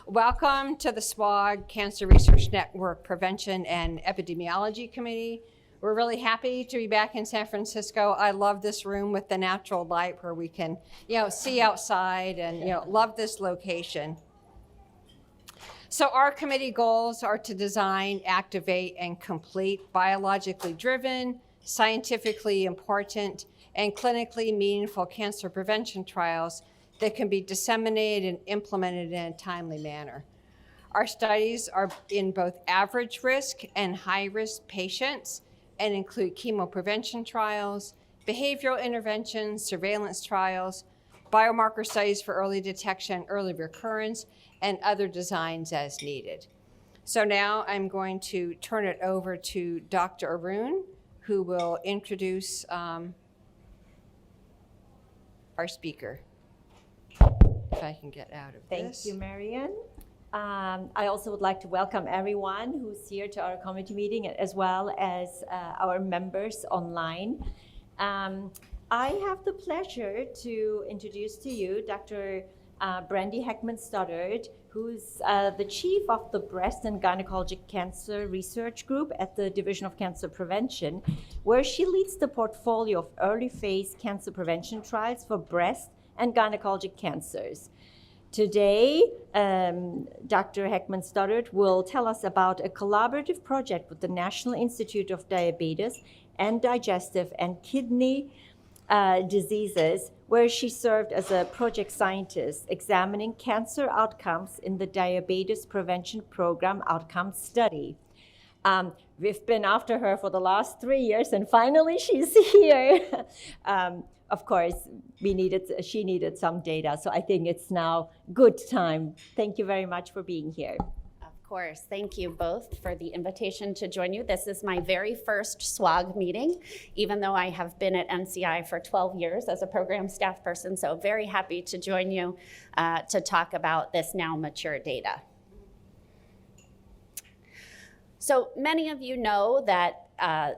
Welcome to the SWOG Cancer Research Network Prevention and Epidemiology Committee. We're really happy to be back in San Francisco. I love this room with the natural light where we can, see outside and, love this location. So our committee goals are to design, activate, and complete biologically driven, scientifically important, and clinically meaningful cancer prevention trials that can be disseminated and implemented in a timely manner. Our studies are in both average risk and high risk patients and include chemoprevention trials, behavioral interventions, surveillance trials, biomarker studies for early detection, early recurrence, and other designs as needed. So now I'm going to turn it over to Dr. Arun, who will introduce our speaker. If I can get out of this. Thank you, Marian. I also would like to welcome everyone who's here to our committee meeting, as well as our members online. I have the pleasure to introduce to you Dr. Brandy Heckman-Stoddard, who's the chief of the Breast and Gynecologic Cancer Research Group at the Division of Cancer Prevention, where she leads the portfolio of early phase cancer prevention trials for breast and gynecologic cancers. Today, Dr. Heckman-Stoddard will tell us about a collaborative project with the National Institute of Diabetes and Digestive and Kidney Diseases, where she served as a project scientist examining cancer outcomes in the Diabetes Prevention Program Outcome Study. We've been after her for the last 3 years, and finally she's here. Of course, she needed some data, so I think it's now good time. Thank you very much for being here. Of course, thank you both for the invitation to join you. This is my very first SWOG meeting, even though I have been at NCI for 12 years as a program staff person, so very happy to join you to talk about this now mature data. So many of you know that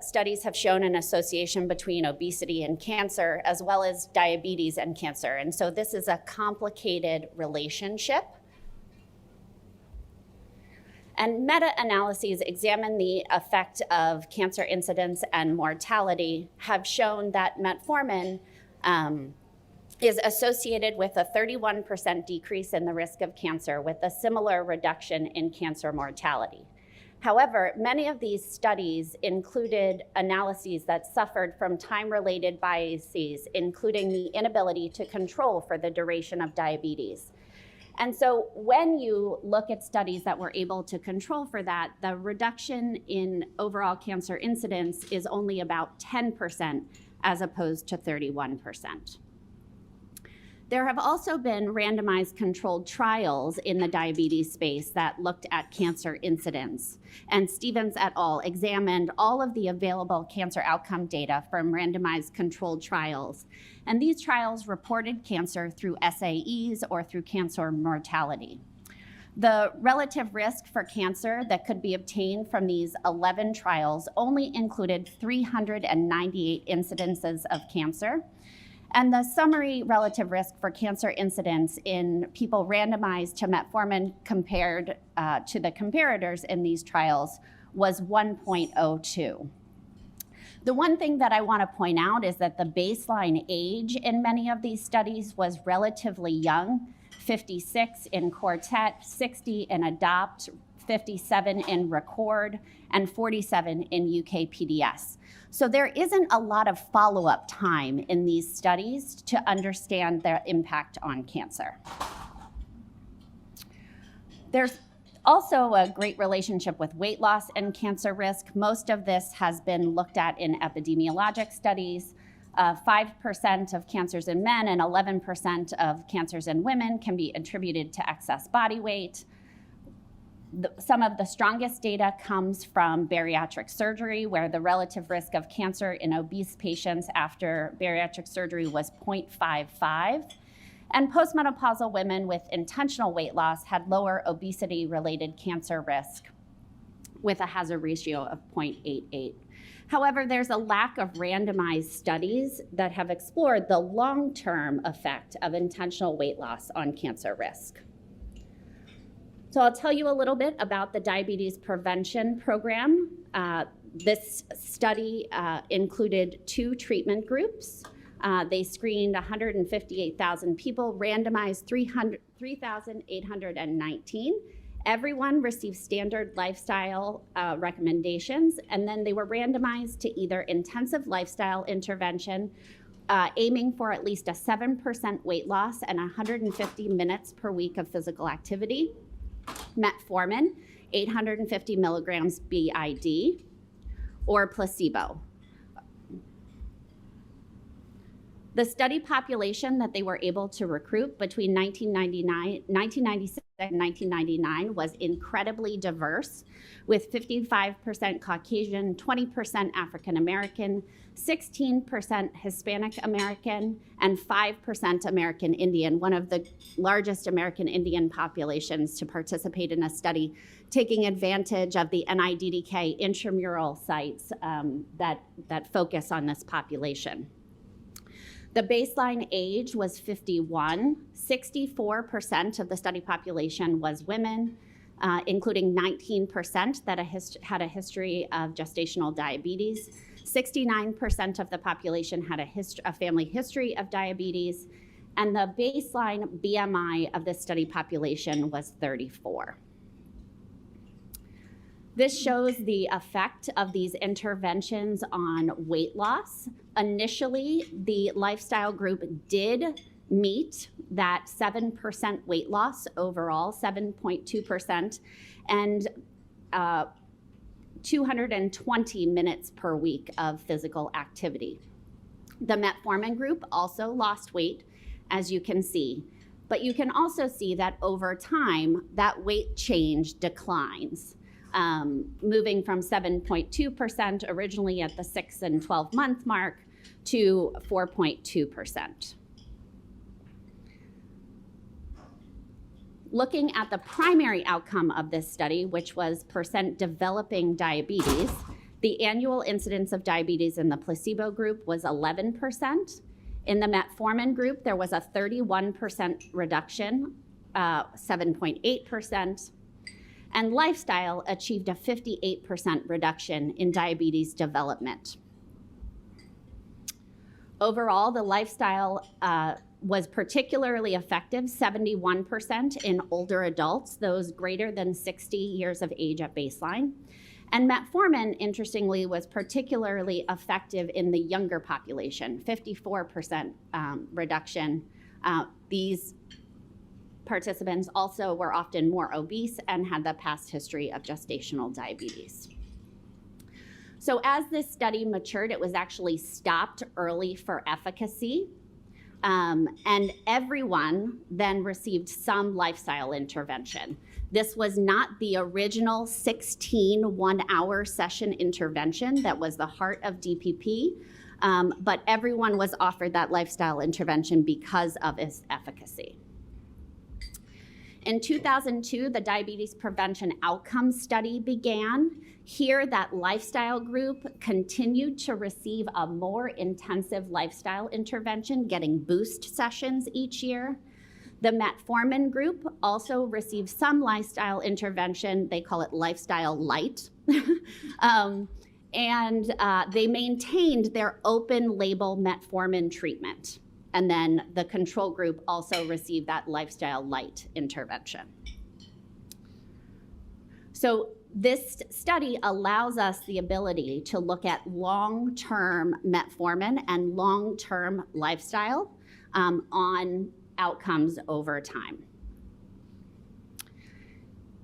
studies have shown an association between obesity and cancer, as well as diabetes and cancer. And so this is a complicated relationship. And meta-analyses examine the effect of cancer incidence and mortality have shown that metformin is associated with a 31% decrease in the risk of cancer, with a similar reduction in cancer mortality. However, many of these studies included analyses that suffered from time-related biases, including the inability to control for the duration of diabetes. And so when you look at studies that were able to control for that, the reduction in overall cancer incidence is only about 10% as opposed to 31%. There have also been randomized controlled trials in the diabetes space that looked at cancer incidence. And Stevens et al. Examined all of the available cancer outcome data from randomized controlled trials. And these trials reported cancer through SAEs or through cancer mortality. The relative risk for cancer that could be obtained from these 11 trials only included 398 incidences of cancer. And the summary relative risk for cancer incidence in people randomized to metformin compared to the comparators in these trials was 1.02. The one thing that I want to point out is that the baseline age in many of these studies was relatively young, 56 in Quartet, 60 in Adopt, 57 in Record, and 47 in UKPDS. So there isn't a lot of follow-up time in these studies to understand their impact on cancer. There's also a great relationship with weight loss and cancer risk. Most of this has been looked at in epidemiologic studies. 5% of cancers in men and 11% of cancers in women can be attributed to excess body weight. Some of the strongest data comes from bariatric surgery, where the relative risk of cancer in obese patients after bariatric surgery was 0.55. And postmenopausal women with intentional weight loss had lower obesity-related cancer risk with a hazard ratio of 0.88. However, there's a lack of randomized studies that have explored the long-term effect of intentional weight loss on cancer risk. So I'll tell you a little bit about the diabetes prevention program. This study included 2 treatment groups. They screened 158,000 people, randomized 3,819. Everyone received standard lifestyle recommendations, and then they were randomized to either intensive lifestyle intervention, aiming for at least a 7% weight loss and 150 minutes per week of physical activity, metformin, 850 milligrams BID, or placebo. The study population that they were able to recruit between 1996 and 1999 was incredibly diverse, with 55% Caucasian, 20% African American, 16% Hispanic American, and 5% American Indian, one of the largest American Indian populations to participate in a study taking advantage of the NIDDK intramural sites that focus on this population. The baseline age was 51. 64% of the study population was women, including 19% that had a history of gestational diabetes. 69% of the population had a family history of diabetes, and the baseline BMI of the study population was 34. This shows the effect of these interventions on weight loss. Initially, the lifestyle group did meet that 7% weight loss overall, 7.2%, and 220 minutes per week of physical activity. The metformin group also lost weight, as you can see, but you can also see that over time, that weight change declines. Moving from 7.2% originally at the 6 and 12 month mark to 4.2%. Looking at the primary outcome of this study, which was percent developing diabetes, the annual incidence of diabetes in the placebo group was 11%. In the metformin group, there was a 31% reduction, 7.8%. And lifestyle achieved a 58% reduction in diabetes development. Overall, the lifestyle was particularly effective, 71% in older adults, those greater than 60 years of age at baseline. And metformin, interestingly, was particularly effective in the younger population, 54% reduction. These participants also were often more obese and had the past history of gestational diabetes. So as this study matured, it was actually stopped early for efficacy. And everyone then received some lifestyle intervention. This was not the original 16 one-hour session intervention that was the heart of DPP, but everyone was offered that lifestyle intervention because of its efficacy. In 2002, the Diabetes Prevention Outcomes Study began. Here, that lifestyle group continued to receive a more intensive lifestyle intervention, getting boost sessions each year. The metformin group also received some lifestyle intervention. They call it lifestyle light. They maintained their open label metformin treatment. And then the control group also received that lifestyle light intervention. So this study allows us the ability to look at long-term metformin and long-term lifestyle on outcomes over time.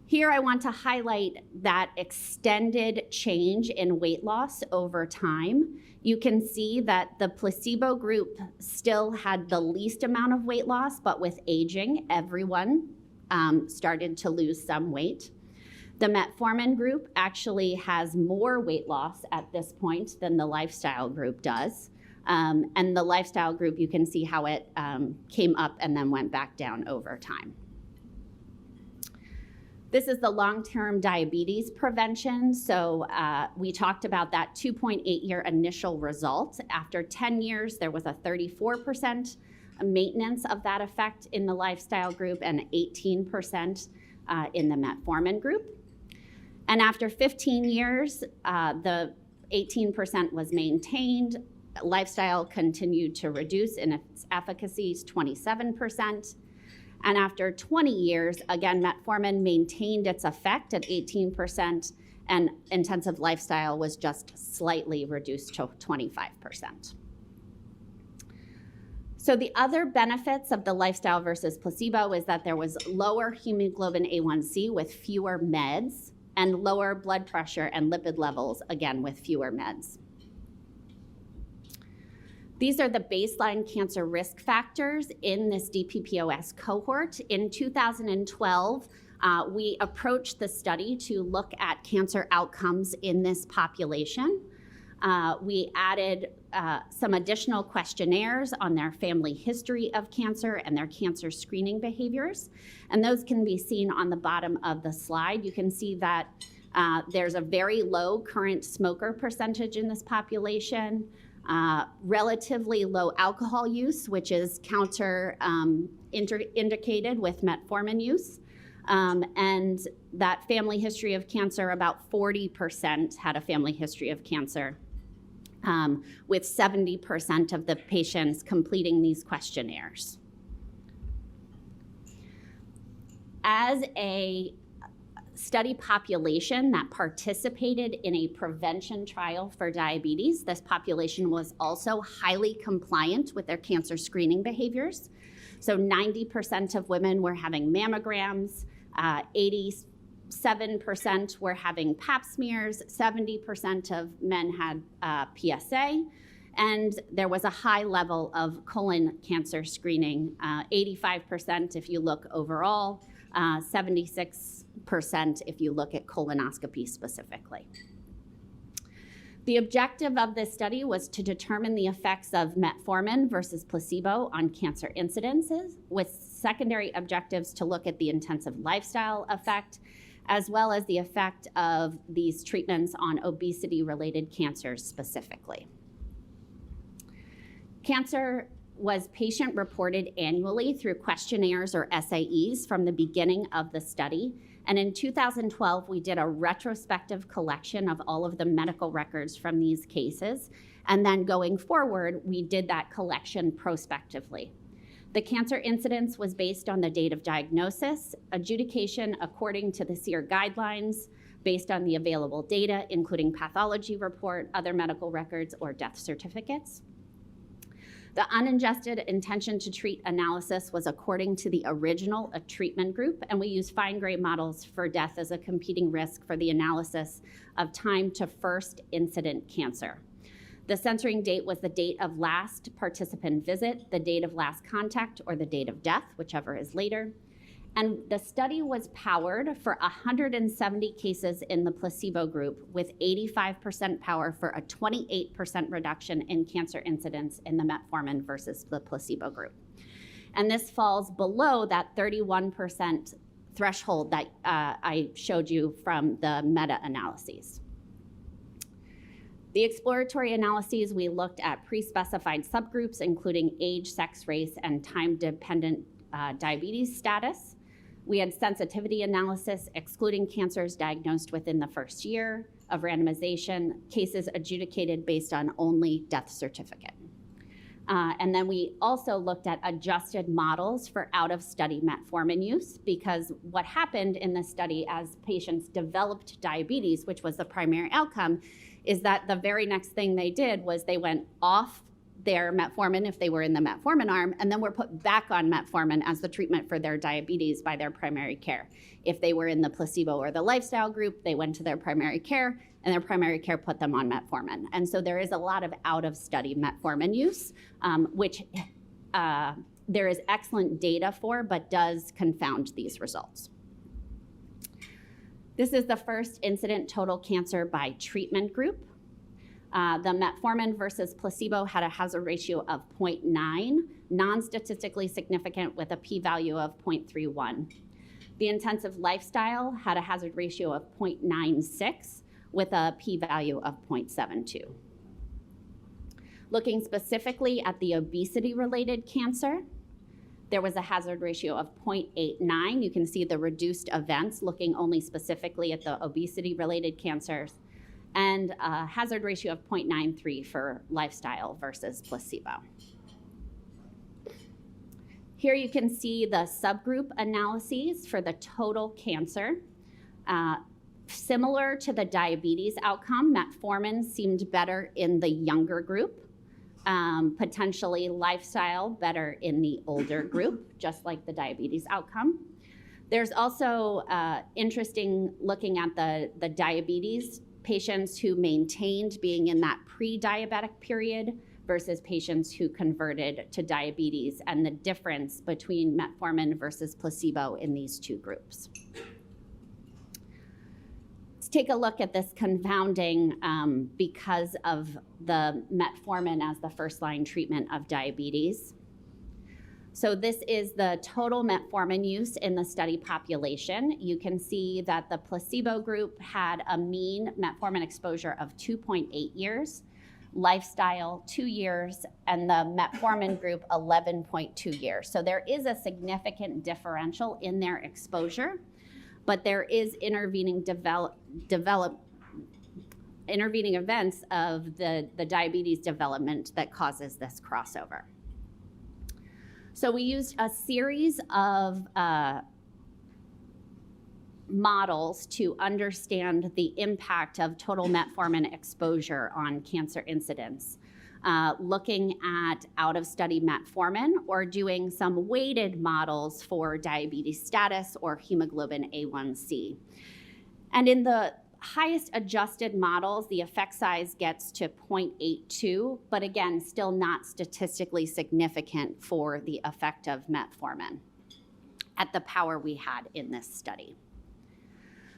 Here I want to highlight that extended change in weight loss over time. You can see that the placebo group still had the least amount of weight loss, but with aging, everyone started to lose some weight. The metformin group actually has more weight loss at this point than the lifestyle group does. And the lifestyle group, you can see how it came up and then went back down over time. This is the long-term diabetes prevention. So we talked about that 2.8-year initial result. After 10 years, there was a 34% maintenance of that effect in the lifestyle group and 18% in the metformin group. And after 15 years, the 18% was maintained. Lifestyle continued to reduce in its efficacy, 27%. And after 20 years, again, metformin maintained its effect at 18%, and intensive lifestyle was just slightly reduced to 25%. So the other benefits of the lifestyle versus placebo is that there was lower hemoglobin A1C with fewer meds, and lower blood pressure and lipid levels, again, with fewer meds. These are the baseline cancer risk factors in this DPPOS cohort. In 2012, we approached the study to look at cancer outcomes in this population. We added some additional questionnaires on their family history of cancer and their cancer screening behaviors. And those can be seen on the bottom of the slide. You can see that there's a very low current smoker percentage in this population, relatively low alcohol use, which is indicated with metformin use. And that family history of cancer, about 40% had a family history of cancer, with 70% of the patients completing these questionnaires. As a study population that participated in a prevention trial for diabetes, this population was also highly compliant with their cancer screening behaviors. So 90% of women were having mammograms, 87% were having pap smears, 70% of men had PSA, and there was a high level of colon cancer screening, 85% if you look overall, 76% if you look at colonoscopy specifically. The objective of this study was to determine the effects of metformin versus placebo on cancer incidences, with secondary objectives to look at the intensive lifestyle effect, as well as the effect of these treatments on obesity-related cancers specifically. Cancer was patient-reported annually through questionnaires or SAEs from the beginning of the study. And in 2012, we did a retrospective collection of all of the medical records from these cases. And then going forward, we did that collection prospectively. The cancer incidence was based on the date of diagnosis, adjudication according to the SEER guidelines, based on the available data, including pathology report, other medical records, or death certificates. The unadjusted intention to treat analysis was according to the original treatment group, and we used fine-gray models for death as a competing risk for the analysis of time to first incident cancer. The censoring date was the date of last participant visit, the date of last contact, or the date of death, whichever is later. And the study was powered for 170 cases in the placebo group, with 85% power for a 28% reduction in cancer incidence in the metformin versus the placebo group. And this falls below that 31% threshold that I showed you from the meta-analyses. The exploratory analyses, we looked at pre-specified subgroups, including age, sex, race, and time-dependent diabetes status. We had sensitivity analysis excluding cancers diagnosed within the first year of randomization, cases adjudicated based on only death certificate. And then we also looked at adjusted models for out-of-study metformin use, because what happened in this study as patients developed diabetes, which was the primary outcome, is that the very next thing they did was they went off their metformin if they were in the metformin arm, and then were put back on metformin as the treatment for their diabetes by their primary care. If they were in the placebo or the lifestyle group, they went to their primary care, and their primary care put them on metformin. And so there is a lot of out-of-study metformin use, which there is excellent data for, but does confound these results. This is the first incident total cancer by treatment group. The metformin versus placebo had a hazard ratio of 0.9, non-statistically significant with a p-value of 0.31. The intensive lifestyle had a hazard ratio of 0.96 with a p-value of 0.72. Looking specifically at the obesity-related cancer, There was a hazard ratio of 0.89. You can see the reduced events looking only specifically at the obesity-related cancers, and a hazard ratio of 0.93 for lifestyle versus placebo. Here you can see the subgroup analyses for the total cancer. Similar to the diabetes outcome, metformin seemed better in the younger group. Potentially lifestyle better in the older group, just like the diabetes outcome. There's also interesting looking at the diabetes patients who maintained being in that pre-diabetic period versus patients who converted to diabetes, and the difference between metformin versus placebo in these two groups. Let's take a look at this confounding because of the metformin as the first-line treatment of diabetes. So this is the total metformin use in the study population. You can see that the placebo group had a mean metformin exposure of 2.8 years, lifestyle 2 years, and the metformin group 11.2 years. So there is a significant differential in their exposure, but there is intervening events of the diabetes development that causes this crossover. So we used a series of models to understand the impact of total metformin exposure on cancer incidence, looking at out-of-study metformin or doing some weighted models for diabetes status or hemoglobin A1C. And in the highest adjusted models, the effect size gets to 0.82, but again, still not statistically significant for the effect of metformin at the power we had in this study.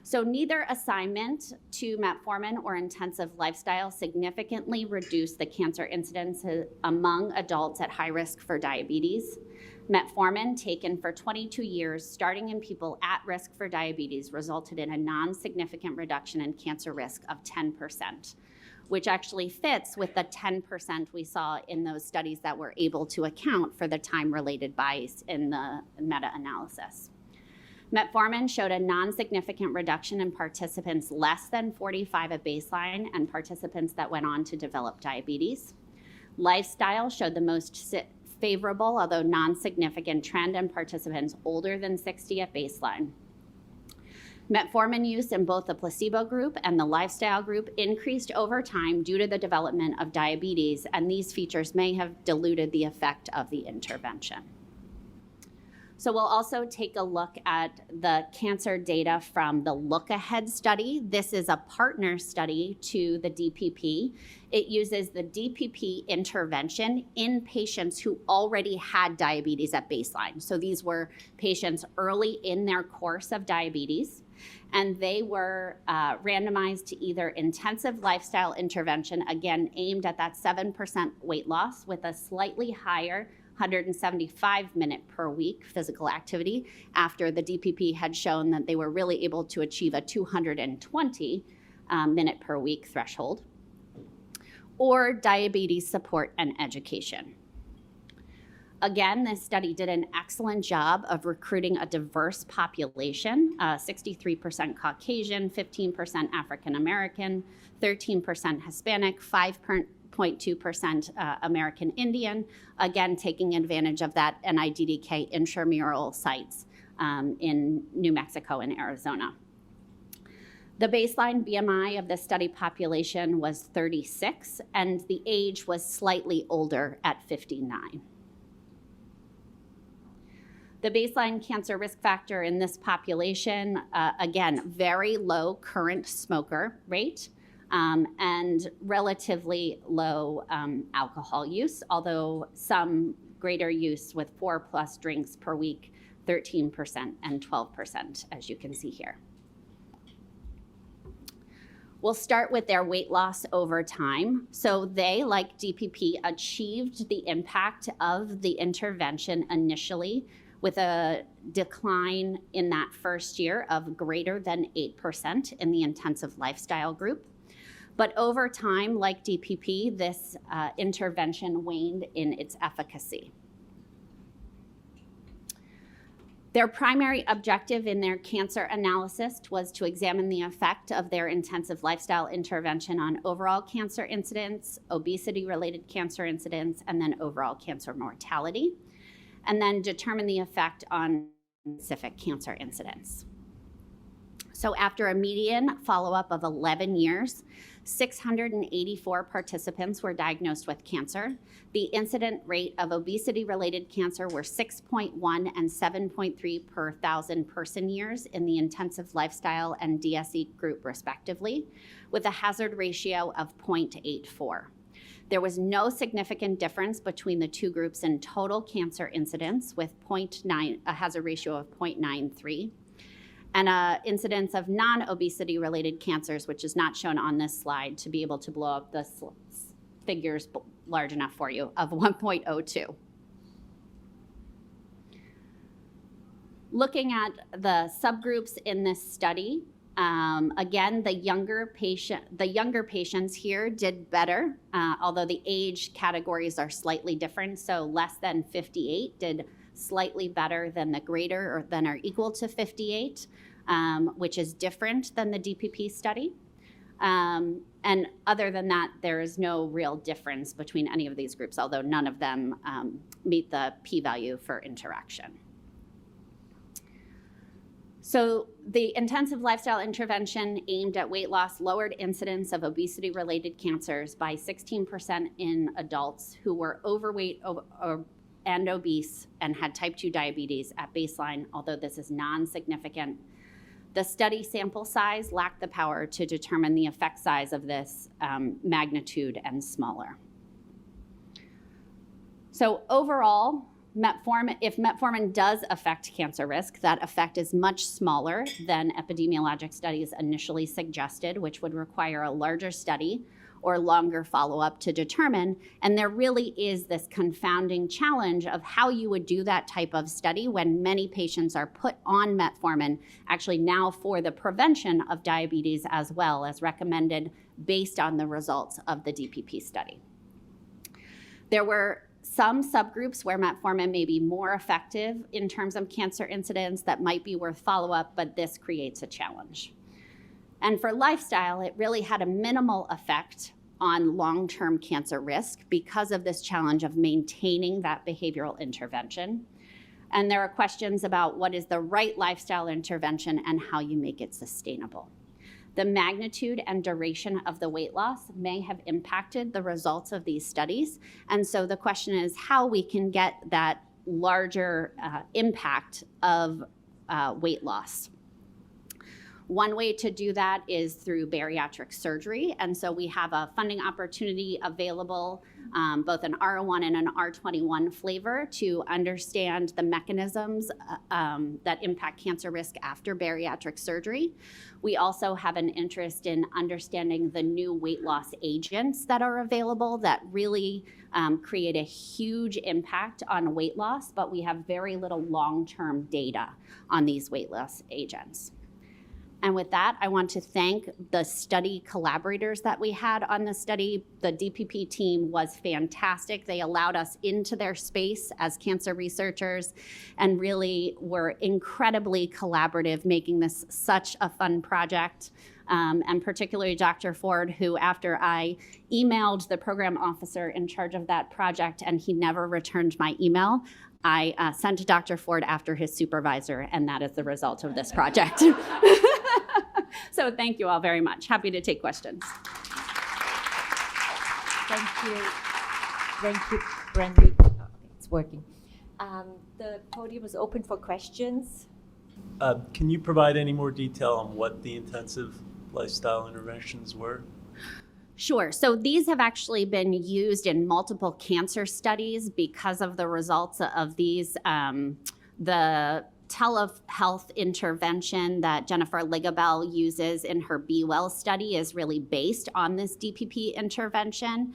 So neither assignment to metformin or intensive lifestyle significantly reduced the cancer incidence among adults at high risk for diabetes. Metformin taken for 22 years, starting in people at risk for diabetes, resulted in a non-significant reduction in cancer risk of 10%, which actually fits with the 10% we saw in those studies that were able to account for the time-related bias in the meta-analysis. Metformin showed a non-significant reduction in participants less than 45 at baseline and participants that went on to develop diabetes. Lifestyle showed the most favorable, although non-significant trend in participants older than 60 at baseline. Metformin use in both the placebo group and the lifestyle group increased over time due to the development of diabetes, and these features may have diluted the effect of the intervention. So we'll also take a look at the cancer data from the Look Ahead study. This is a partner study to the DPP. It uses the DPP intervention in patients who already had diabetes at baseline. So these were patients early in their course of diabetes, and they were randomized to either intensive lifestyle intervention, again, aimed at that 7% weight loss with a slightly higher 175 minute per week physical activity after the DPP had shown that they were really able to achieve a 220 minute per week threshold, or diabetes support and education. Again, this study did an excellent job of recruiting a diverse population, 63% Caucasian, 15% African American, 13% Hispanic, 5.2% American Indian, again, taking advantage of that NIDDK intramural sites in New Mexico and Arizona. The baseline BMI of the study population was 36, and the age was slightly older at 59. The baseline cancer risk factor in this population, again, very low current smoker rate, and relatively low alcohol use, although some greater use with 4+ drinks per week, 13% and 12%, as you can see here. We'll start with their weight loss over time. So they, like DPP, achieved the impact of the intervention initially with a decline in that first year of greater than 8% in the intensive lifestyle group. But over time, like DPP, this intervention waned in its efficacy. Their primary objective in their cancer analysis was to examine the effect of their intensive lifestyle intervention on overall cancer incidence, obesity-related cancer incidence, and then overall cancer mortality, and then determine the effect on specific cancer incidence. So after a median follow-up of 11 years, 684 participants were diagnosed with cancer. The incident rate of obesity-related cancer were 6.1 and 7.3 per 1,000 person years in the intensive lifestyle and DSE group respectively, with a hazard ratio of 0.84. There was no significant difference between the two groups in total cancer incidence, with a hazard ratio of 0.93. And an incidence of non-obesity related cancers, which is not shown on this slide to be able to blow up the figures large enough for you, of 1.02. Looking at the subgroups in this study, again, the younger patients here did better, although the age categories are slightly different. So less than 58 did slightly better than the greater or than or equal to 58, which is different than the DPP study. And other than that, there is no real difference between any of these groups, although none of them meet the p-value for interaction. So the intensive lifestyle intervention aimed at weight loss lowered incidence of obesity-related cancers by 16% in adults who were overweight and obese and had type 2 diabetes at baseline, although this is non-significant. The study sample size lacked the power to determine the effect size of this magnitude and smaller. So overall, if metformin does affect cancer risk, that effect is much smaller than epidemiologic studies initially suggested, which would require a larger study or longer follow-up to determine. And there really is this confounding challenge of how you would do that type of study when many patients are put on metformin, actually now for the prevention of diabetes as well as recommended based on the results of the DPP study. There were some subgroups where metformin may be more effective in terms of cancer incidence that might be worth follow-up, but this creates a challenge. And for lifestyle, it really had a minimal effect on long-term cancer risk because of this challenge of maintaining that behavioral intervention. And there are questions about what is the right lifestyle intervention and how you make it sustainable. The magnitude and duration of the weight loss may have impacted the results of these studies. And so the question is how we can get that larger impact of weight loss. One way to do that is through bariatric surgery. And so we have a funding opportunity available, both an R01 and an R21 flavor, to understand the mechanisms that impact cancer risk after bariatric surgery. We also have an interest in understanding the new weight loss agents that are available that really create a huge impact on weight loss, but we have very little long-term data on these weight loss agents. And with that, I want to thank the study collaborators that we had on the study. The DPP team was fantastic. They allowed us into their space as cancer researchers and really were incredibly collaborative, making this such a fun project. And particularly Dr. Ford, who after I emailed the program officer in charge of that project and he never returned my email, I sent Dr. Ford after his supervisor, and that is the result of this project. So thank you all very much. Happy to take questions. Thank you. Thank you, Brandy. Oh, it's working. The podium is open for questions. Can you provide any more detail on what the intensive lifestyle interventions were? Sure. So these have actually been used in multiple cancer studies because of the results of these. The telehealth intervention that Jennifer Ligabell uses in her Be Well study is really based on this DPP intervention.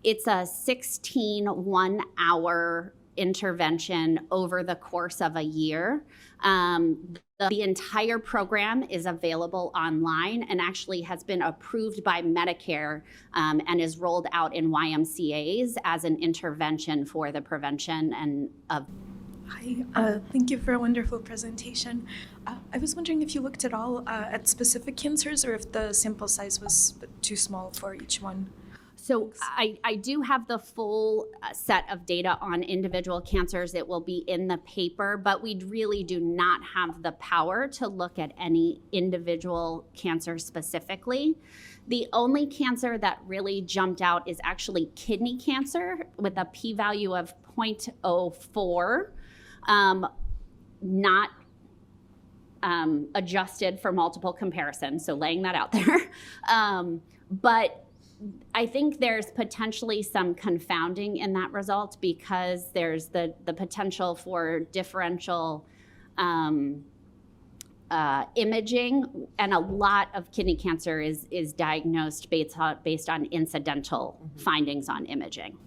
It's a 16 one-hour intervention over the course of a year. The entire program is available online and actually has been approved by Medicare and is rolled out in YMCAs as an intervention for the prevention and of. Hi, thank you for a wonderful presentation. I was wondering if you looked at all at specific cancers or if the sample size was too small for each one. So I do have the full set of data on individual cancers. It will be in the paper, but we really do not have the power to look at any individual cancer specifically. The only cancer that really jumped out is actually kidney cancer with a p-value of 0.04, not adjusted for multiple comparisons, so laying that out there. But I think there's potentially some confounding in that result because there's the potential for differential imaging, and a lot of kidney cancer is diagnosed based on incidental findings on imaging.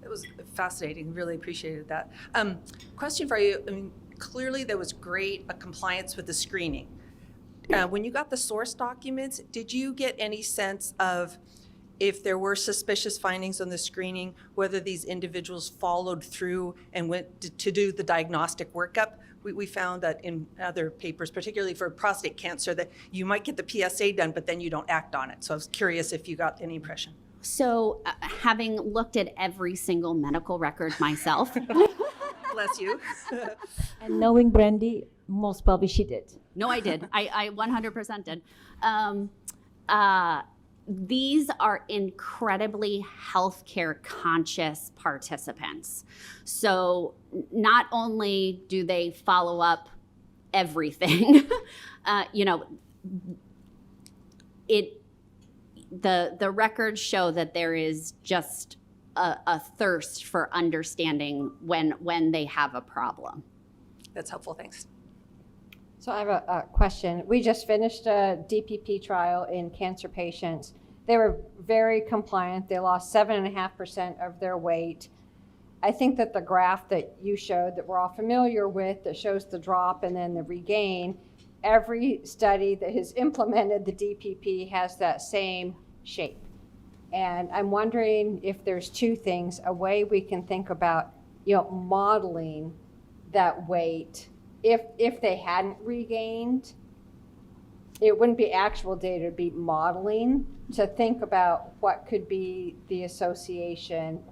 That was fascinating. Really appreciated that. Question for you. I mean, clearly there was great compliance with the screening. When you got the source documents, did you get any sense of if there were suspicious findings on the screening, whether these individuals followed through and went to do the diagnostic workup? We found that in other papers, particularly for prostate cancer, that you might get the PSA done, but then you don't act on it. So I was curious if you got any impression. So having looked at every single medical record myself. Bless you. And knowing Brandy, most probably she did. No, I did. I 100% did. These are incredibly healthcare conscious participants. So not only do they follow up everything, the records show that there is just a thirst for understanding when they have a problem. That's helpful. Thanks. So I have a question. We just finished a DPP trial in cancer patients. They were very compliant. They lost 7.5% of their weight. I think that the graph that you showed that we're all familiar with that shows the drop and then the regain, every study that has implemented the DPP has that same shape. And I'm wondering if there's two things, a way we can think about, modeling that weight. If they hadn't regained, it wouldn't be actual data, it'd be modeling to think about what could be the association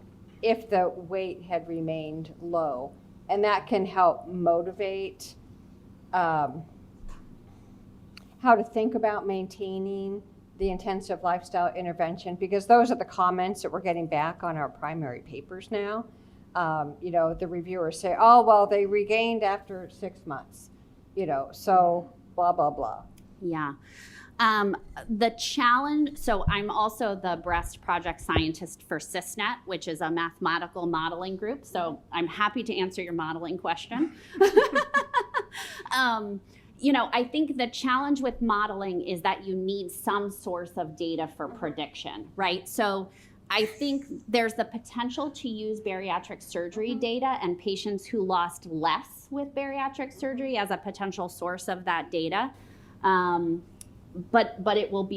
if the weight had remained low. And that can help motivate how to think about maintaining the intensive lifestyle intervention, because those are the comments that we're getting back on our primary papers now. The reviewers say, oh, well, they regained after 6 months, so blah, blah, blah. Yeah. The challenge, so I'm also the breast project scientist for CISNET, which is a mathematical modeling group. So I'm happy to answer your modeling question. I think the challenge with modeling is that you need some source of data for prediction, right? So I think there's the potential to use bariatric surgery data and patients who lost less with bariatric surgery as a potential source of that data. But it would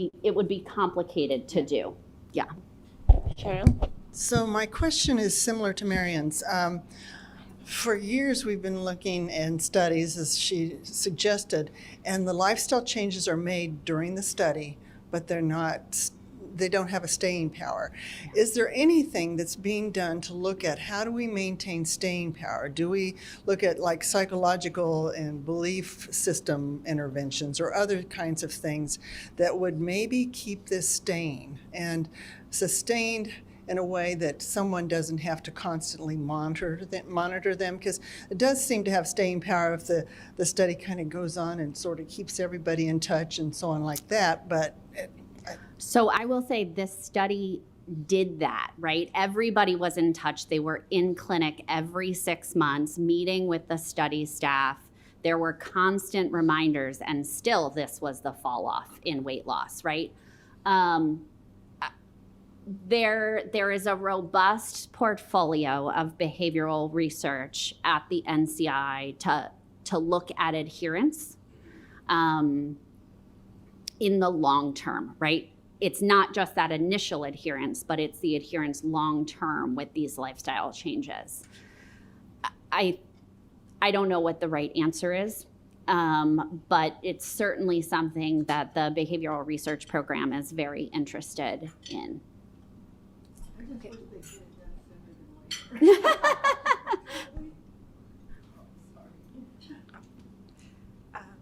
be complicated to do. Yeah. Sharon? So my question is similar to Marion's. For years, we've been looking in studies, as she suggested, and the lifestyle changes are made during the study, but they don't have a staying power. Is there anything that's being done to look at how do we maintain staying power? Do we look at like psychological and belief system interventions or other kinds of things that would maybe keep this staying and sustained in a way that someone doesn't have to constantly monitor them? Because it does seem to have staying power if the study kind of goes on and sort of keeps everybody in touch and so on like that. But So I will say this study did that, right? Everybody was in touch. They were in clinic every 6 months, meeting with the study staff. There were constant reminders, and still this was the fall off in weight loss, right? There is a robust portfolio of behavioral research at the NCI to look at adherence in the long term, right? It's not just that initial adherence, but it's the adherence long term with these lifestyle changes. I don't know what the right answer is, but it's certainly something that the behavioral research program is very interested in.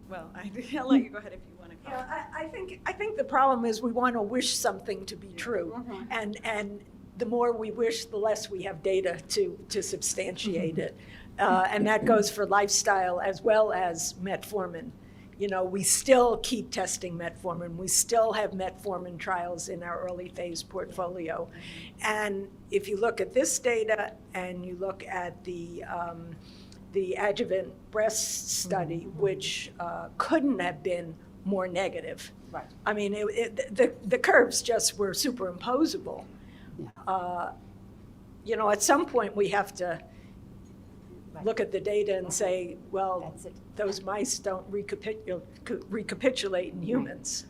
Well, I'll let you go ahead if you want to comment. I think the problem is we want to wish something to be true, and the more we wish, the less we have data to substantiate it, and that goes for lifestyle as well as metformin. You know, we still keep testing metformin. We still have metformin trials in our early phase portfolio, and if you look at this data and you look at the adjuvant breast study, which couldn't have been more negative. Right. I mean, the curves just were superimposable. You know, at some point we have to look at the data and say, well, those mice don't recapitulate in humans.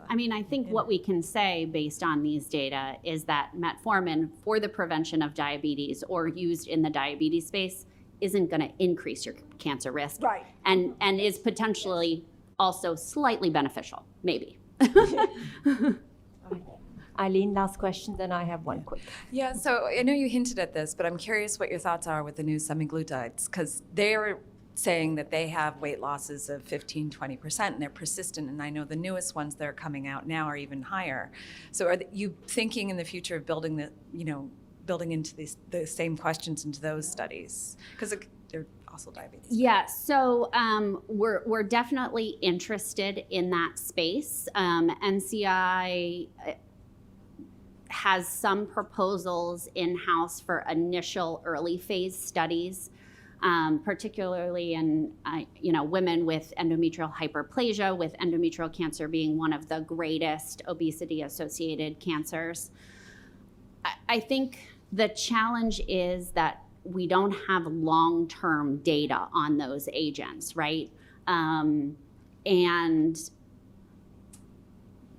I mean, I think what we can say based on these data is that metformin for the prevention of diabetes or used in the diabetes space isn't going to increase your cancer risk. Right. And is potentially also slightly beneficial, maybe. Eileen, last question, then I have one quick. Yeah, so I know you hinted at this, but I'm curious what your thoughts are with the new semaglutides, because they're saying that they have weight losses of 15-20% and they're persistent, and I know the newest ones that are coming out now are even higher. So are you thinking in the future of building into the same questions into those studies? Because they're also diabetes. Yeah, so we're definitely interested in that space. NCI has some proposals in-house for initial early phase studies, particularly in women with endometrial hyperplasia, with endometrial cancer being one of the greatest obesity-associated cancers. I think the challenge is that we don't have long-term data on those agents, right? And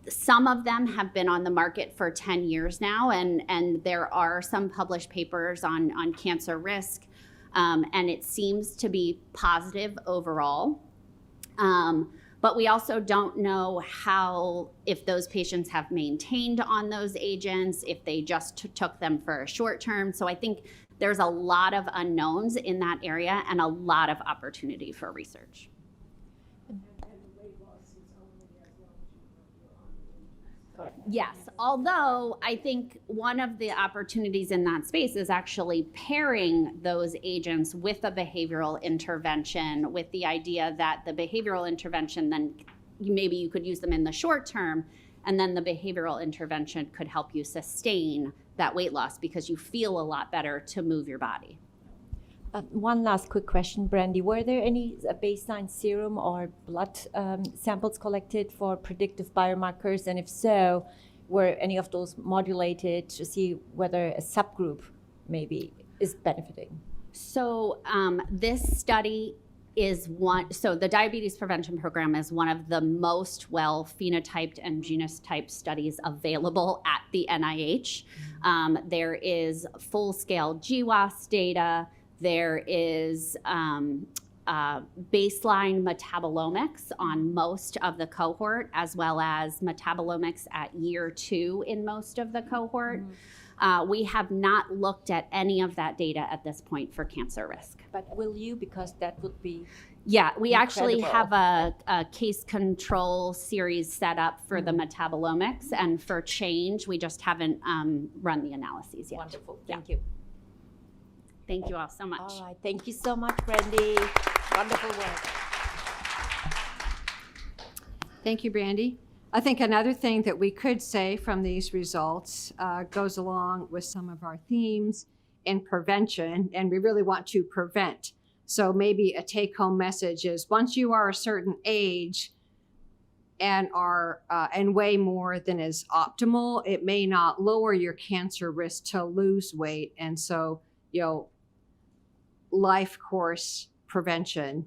some of them have been on the market for 10 years now, and there are some published papers on cancer risk, and it seems to be positive overall. But we also don't know if those patients have maintained on those agents, if they just took them for a short term. So I think there's a lot of unknowns in that area and a lot of opportunity for research. Yes, although I think one of the opportunities in that space is actually pairing those agents with a behavioral intervention, with the idea that the behavioral intervention, then maybe you could use them in the short term, and then the behavioral intervention could help you sustain that weight loss because you feel a lot better to move your body. One last quick question, Brandy. Were there any baseline serum or blood samples collected for predictive biomarkers? And if so, were any of those modulated to see whether a subgroup maybe is benefiting? So this study is so the Diabetes Prevention Program is one of the most well phenotyped and genotyped studies available at the NIH. There is full-scale GWAS data. There is baseline metabolomics on most of the cohort, as well as metabolomics at year 2 in most of the cohort. We have not looked at any of that data at this point for cancer risk. But will you? Because that would be Yeah, we actually incredible. have a case control series set up for the metabolomics, and for change, we just haven't run the analyses yet. Wonderful. Thank you. Thank you all so much. All right. Thank you so much, Brandy. Wonderful work. Thank you, Brandy. I think another thing that we could say from these results goes along with some of our themes in prevention, and we really want to prevent. So maybe a take-home message is once you are a certain age and are and weigh more than is optimal, it may not lower your cancer risk to lose weight. And so, life course prevention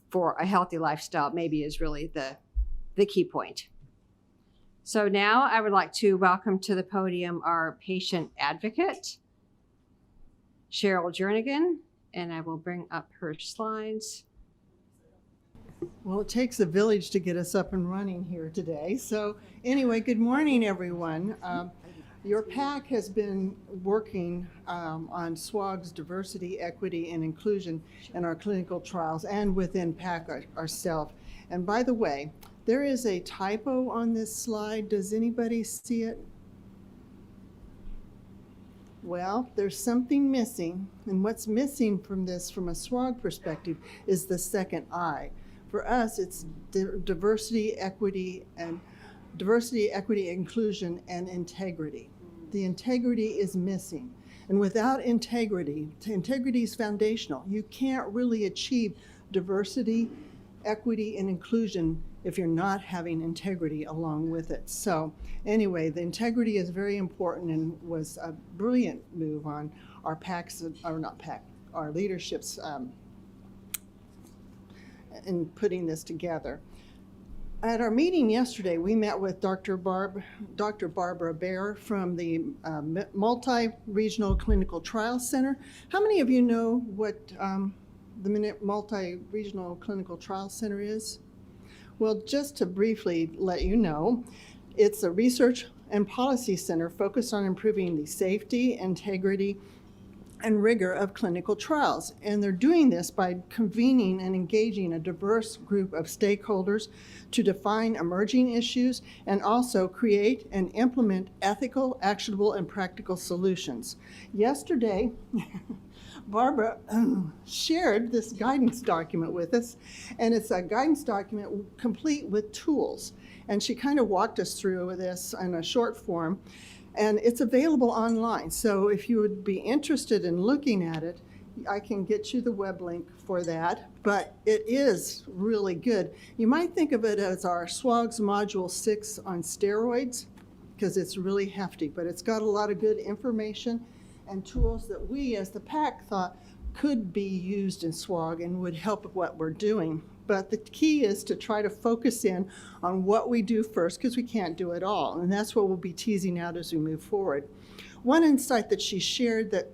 for a healthy lifestyle maybe is really the key point. So now I would like to welcome to the podium our patient advocate, Cheryl Jernigan, and I will bring up her slides. Well, it takes a village to get us up and running here today. So anyway, good morning, everyone. Your PAC has been working on SWOG's diversity, equity, and inclusion in our clinical trials and within PAC ourselves. And by the way, there is a typo on this slide. Does anybody see it? Well, there's something missing, and what's missing from this, from a SWOG perspective, is the second I. For us, it's diversity, equity, inclusion, and integrity. The integrity is missing. And without integrity, integrity is foundational. You can't really achieve diversity, equity, and inclusion if you're not having integrity along with it. So anyway, the integrity is very important and was a brilliant move on our PAC's, or not PAC, our leadership's in putting this together. At our meeting yesterday, we met with Dr. Barbara Baer from the Multi-Regional Clinical Trials Center. How many of you know what the Multi-Regional Clinical Trials Center is? Well, just to briefly let you know, it's a research and policy center focused on improving the safety, integrity, and rigor of clinical trials. And they're doing this by convening and engaging a diverse group of stakeholders to define emerging issues and also create and implement ethical, actionable, and practical solutions. Yesterday, Barbara shared this guidance document with us, and it's a guidance document complete with tools. And she kind of walked us through this in a short form. And it's available online. So if you would be interested in looking at it, I can get you the web link for that. But it is really good. You might think of it as our SWOG's Module 6 on steroids, because it's really hefty. But it's got a lot of good information and tools that we as the PAC thought could be used in SWOG and would help with what we're doing. But the key is to try to focus in on what we do first, because we can't do it all. And that's what we'll be teasing out as we move forward. One insight that she shared that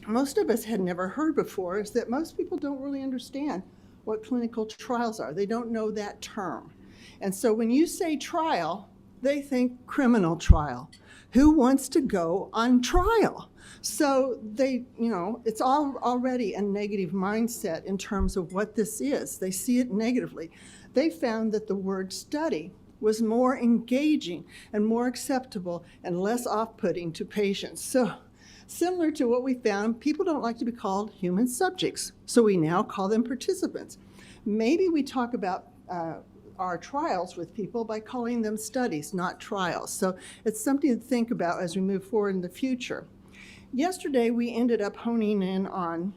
most of us had never heard before is that most people don't really understand what clinical trials are. They don't know that term. And so when you say trial, they think criminal trial. Who wants to go on trial? So they, it's already a negative mindset in terms of what this is. They see it negatively. They found that the word study was more engaging and more acceptable and less off-putting to patients. So similar to what we found, people don't like to be called human subjects. So we now call them participants. Maybe we talk about our trials with people by calling them studies, not trials. So it's something to think about as we move forward in the future. Yesterday, we ended up honing in on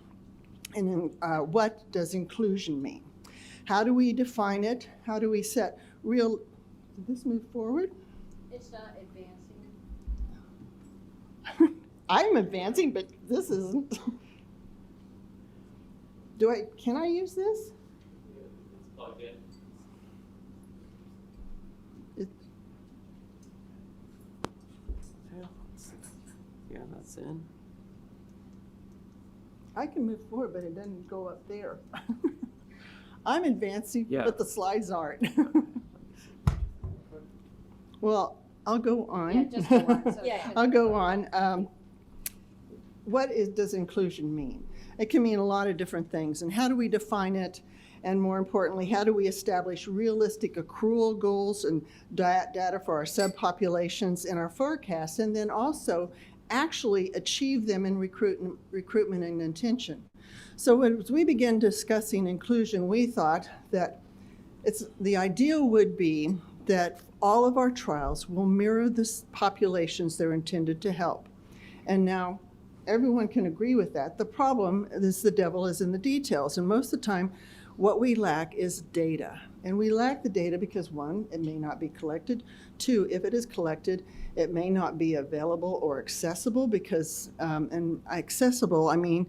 what does inclusion mean? How do we define it? How do we set real, did this move forward? It's not advancing. I'm advancing, but this isn't. Can I use this? It's plugged in. Yeah, that's in. I can move forward, but it doesn't go up there. I'm advancing, Yeah. but the slides aren't. Well, I'll go on. Yeah, just go on. So Yeah. I'll go on. What does inclusion mean? It can mean a lot of different things. And how do we define it? And more importantly, how do we establish realistic accrual goals and data for our subpopulations in our forecasts, and then also actually achieve them in recruitment and intention? So as we began discussing inclusion, we thought that the ideal would be that all of our trials will mirror the populations they're intended to help. And now everyone can agree with that. The problem is the devil is in the details, and most of the time what we lack is data. And we lack the data because, one, it may not be collected. Two, if it is collected, it may not be available or accessible because, and accessible, I mean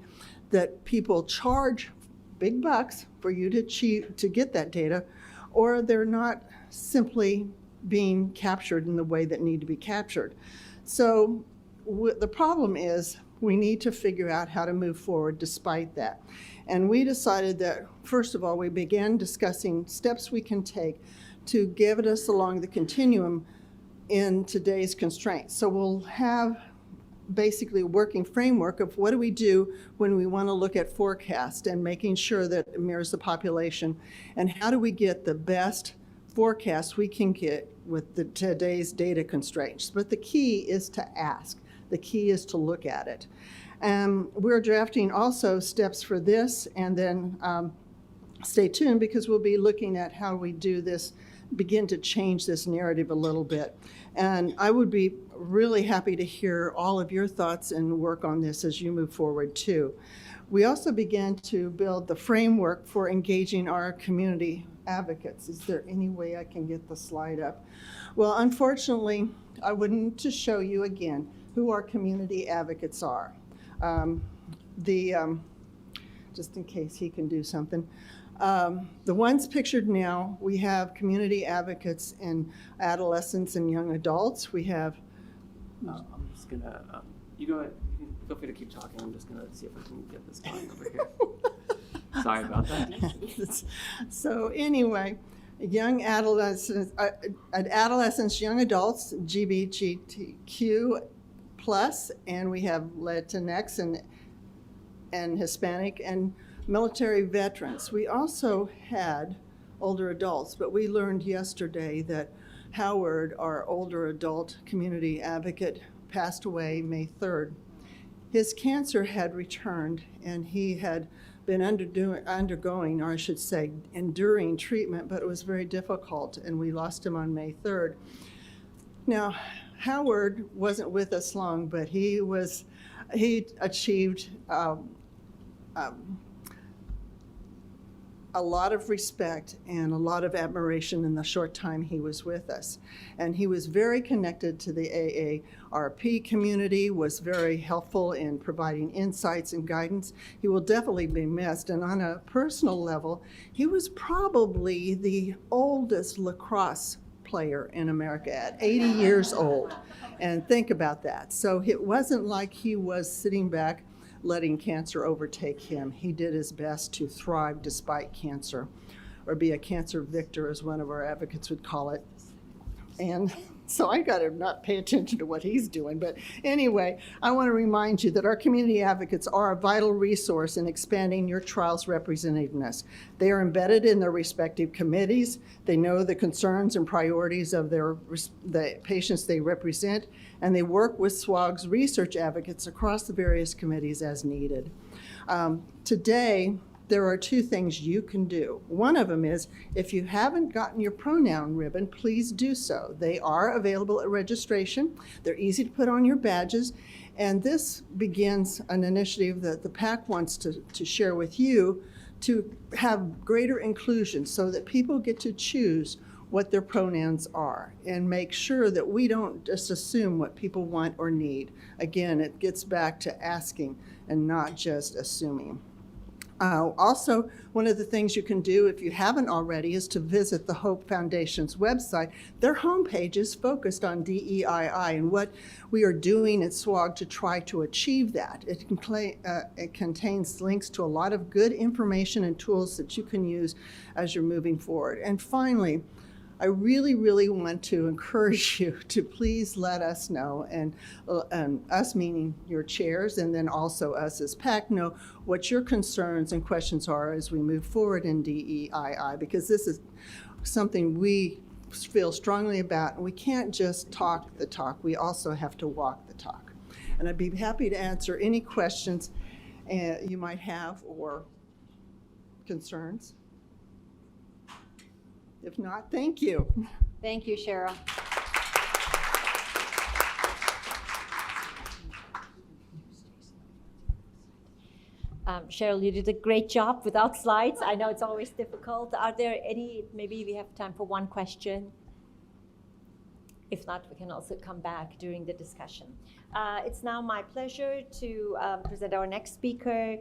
that people charge big bucks for you to get that data, or they're not simply being captured in the way that need to be captured. So the problem is we need to figure out how to move forward despite that. And we decided that, first of all, we began discussing steps we can take to get us along the continuum in today's constraints. So we'll have basically a working framework of what do we do when we want to look at forecast and making sure that it mirrors the population, and how do we get the best forecast we can get with today's data constraints. But the key is to ask. The key is to look at it. We're drafting also steps for this, and then stay tuned because we'll be looking at how we do this, begin to change this narrative a little bit. And I would be really happy to hear all of your thoughts and work on this as you move forward too. We also began to build the framework for engaging our community advocates. Is there any way I can get the slide up? Well, unfortunately, I wouldn't to show you again who our community advocates are. Just in case he can do something. The ones pictured now, we have community advocates in adolescents and young adults. We have. I'm just gonna. You go ahead. You can feel free to keep talking. I'm just gonna see if I can get this going over here. Sorry about that. So anyway, young adolescents, young adults, LGBTQ plus, and we have Latinx and Hispanic and military veterans. We also had older adults, but we learned yesterday that Howard, our older adult community advocate, passed away May 3rd. His cancer had returned, and he had been undergoing, or I should say, enduring treatment, but it was very difficult, and we lost him on May 3rd. Now, Howard wasn't with us long, but he achieved a lot of respect and a lot of admiration in the short time he was with us. And he was very connected to the AARP community, was very helpful in providing insights and guidance. He will definitely be missed. And on a personal level, he was probably the oldest lacrosse player in America at 80 years old. And think about that. So it wasn't like he was sitting back letting cancer overtake him. He did his best to thrive despite cancer, or be a cancer victor, as one of our advocates would call it. And so I got to not pay attention to what he's doing. But anyway, I want to remind you that our community advocates are a vital resource in expanding your trial's representativeness. They are embedded in their respective committees. They know the concerns and priorities of the patients they represent, and they work with SWOG's research advocates across the various committees as needed. Today, there are two things you can do. One of them is, if you haven't gotten your pronoun ribbon, please do so. They are available at registration. They're easy to put on your badges. And this begins an initiative that the PAC wants to share with you to have greater inclusion so that people get to choose what their pronouns are and make sure that we don't just assume what people want or need. Again, it gets back to asking and not just assuming. Also, one of the things you can do, if you haven't already, is to visit the Hope Foundation's website. Their homepage is focused on DEII and what we are doing at SWOG to try to achieve that. It contains links to a lot of good information and tools that you can use as you're moving forward. And finally, I really, really want to encourage you to please let us know, and us meaning your chairs, and then also us as PAC, know what your concerns and questions are as we move forward in DEII, because this is something we feel strongly about, and we can't just talk the talk, we also have to walk the talk. And I'd be happy to answer any questions you might have or concerns. If not, thank you. Thank you, Cheryl. Cheryl, you did a great job without slides. I know it's always difficult. Are there any, maybe we have time for one question? If not, we can also come back during the discussion. It's now my pleasure to present our next speaker.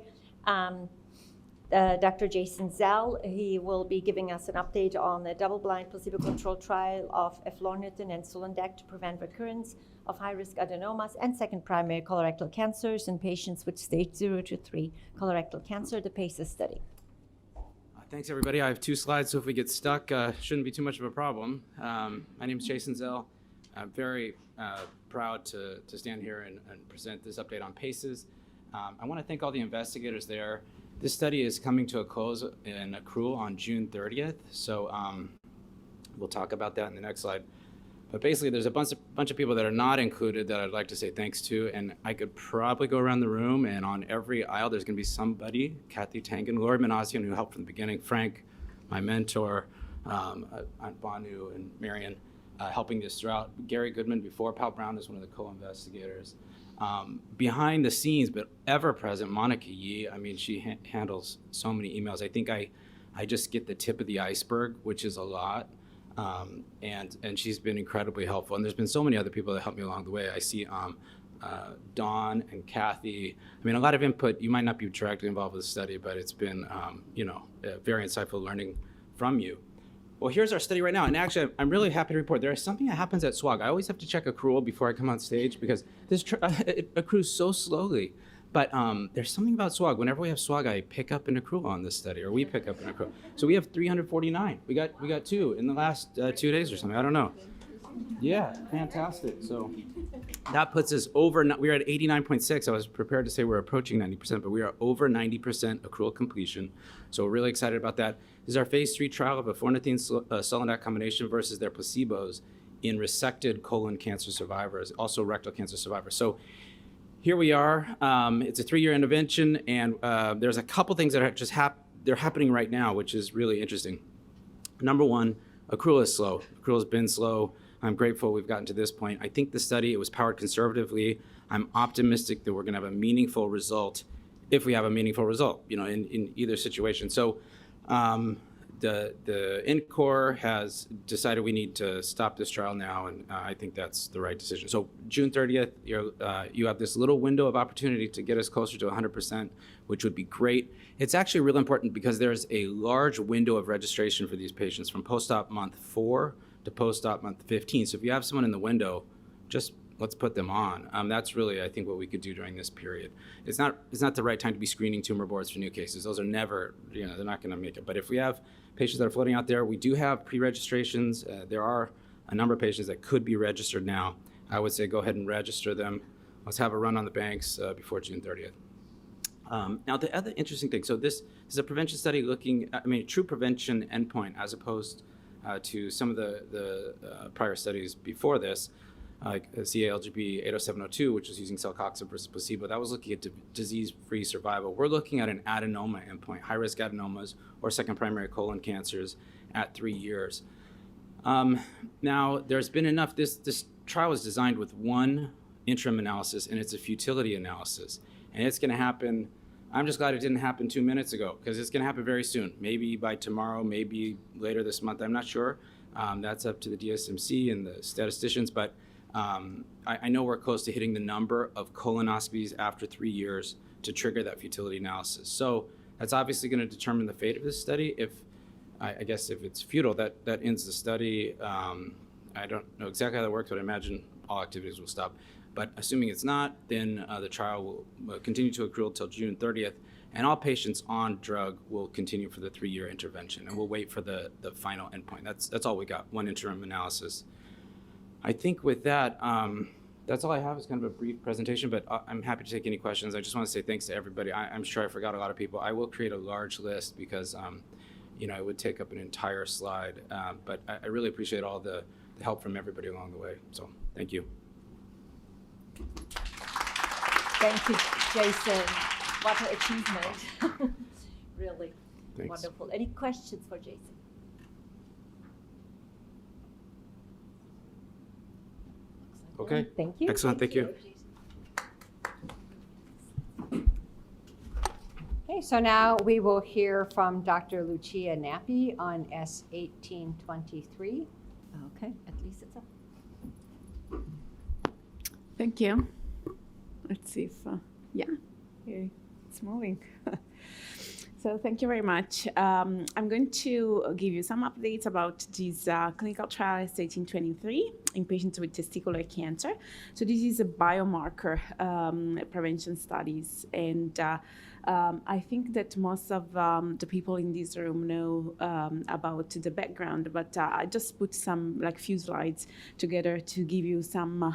Dr. Jason Zell. He will be giving us an update on the double-blind placebo-controlled trial of eflornithine and sulindac to prevent recurrence of high-risk adenomas and second primary colorectal cancers in patients with stage 0 to 3 colorectal cancer, the PACES study. Thanks, everybody. I have 2 slides, so if we get stuck, shouldn't be too much of a problem. My name is Jason Zell. I'm very proud to stand here and present this update on PACES. I want to thank all the investigators there. This study is coming to a close in accrual on June 30th, so we'll talk about that in the next slide. But basically, there's a bunch of people that are not included that I'd like to say thanks to, and I could probably go around the room, and on every aisle, there's going to be somebody: Kathy Tangen, Lori Manassian, who helped from the beginning, Frank, my mentor, Aunt Banu and Marion, helping this throughout. Gary Goodman before, Pal Brown is one of the co-investigators. Behind the scenes, but ever present, Monica Yee. I mean, she handles so many emails. I think I just get the tip of the iceberg, which is a lot. And she's been incredibly helpful. And there's been so many other people that helped me along the way. I see Dawn and Kathy. I mean, a lot of input. You might not be directly involved with the study, but it's been, very insightful learning from you. Well, here's our study right now. And actually, I'm really happy to report there is something that happens at SWOG. I always have to check accrual before I come on stage because this it accrues so slowly. But there's something about SWOG. Whenever we have SWOG, I pick up an accrual on this study, or we pick up an accrual. So we have 349. We got 2 in the last 2 days or something. I don't know. Yeah, fantastic. So that puts us over. We're at 89.6. I was prepared to say we're approaching 90%, but we are over 90% accrual completion. So we're really excited about that. This is our phase 3 trial of eflornithine sulindac combination versus their placebos in resected colon cancer survivors, also rectal cancer survivors. So here we are. It's a 3-year intervention, and there's a couple things that are just they're happening right now, which is really interesting. Number one, accrual is slow. Accrual has been slow. I'm grateful we've gotten to this point. I think the study, it was powered conservatively. I'm optimistic that we're going to have a meaningful result if we have a meaningful result, in either situation. So the INCOR has decided we need to stop this trial now, and I think that's the right decision. So June 30th, you have this little window of opportunity to get us closer to 100%, which would be great. It's actually really important because there's a large window of registration for these patients from post-op month 4 to post-op month 15. So if you have someone in the window, just let's put them on. That's really, I think, what we could do during this period. It's not the right time to be screening tumor boards for new cases. Those are never, they're not going to make it. But if we have patients that are floating out there, we do have pre-registrations. There are a number of patients that could be registered now. I would say go ahead and register them. Let's have a run on the banks before June 30th. Now, the other interesting thing, so this is a prevention study looking, true prevention endpoint as opposed to some of the prior studies before this, like CALGB 80702, which is using celecoxib versus placebo. That was looking at disease-free survival. We're looking at an adenoma endpoint, high-risk adenomas or second primary colon cancers at 3 years. Now, there's been enough. This trial was designed with one interim analysis, and it's a futility analysis. And it's going to happen. I'm just glad it didn't happen 2 minutes ago, because it's going to happen very soon. Maybe by tomorrow, maybe later this month. I'm not sure. That's up to the DSMC and the statisticians, but I know we're close to hitting the number of colonoscopies after 3 years to trigger that futility analysis. So that's obviously going to determine the fate of this study. I guess if it's futile, that ends the study. I don't know exactly how that works, but I imagine all activities will stop. But assuming it's not, then the trial will continue to accrue until June 30th, and all patients on drug will continue for the 3-year intervention, and we'll wait for the final endpoint. That's all we got, one interim analysis. I think with that, that's all I have is kind of a brief presentation, but I'm happy to take any questions. I just want to say thanks to everybody. I'm sure I forgot a lot of people. I will create a large list because, it would take up an entire slide, but I really appreciate all the help from everybody along the way. So thank you. Thank you, Jason. What an achievement. Really Thanks. wonderful. Any questions for Jason? Okay. Thank you. Excellent. Thank you. Okay, so now we will hear from Dr. Lucia Nappi on S1823. Okay, at least it's up. Thank you. Let's see if, yeah, here it's moving. So thank you very much. I'm going to give you some updates about this clinical trial S1823 in patients with testicular cancer. So this is a biomarker prevention studies, and I think that most of the people in this room know about the background, but I just put some few slides together to give you some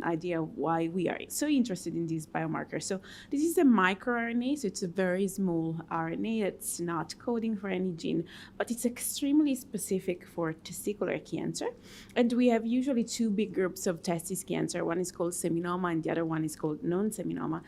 idea why we are so interested in this biomarker. So this is a microRNA, so it's a very small RNA. It's not coding for any gene, but it's extremely specific for testicular cancer. And we have usually two big groups of testis cancer. One is called seminoma and the other one is called non-seminoma.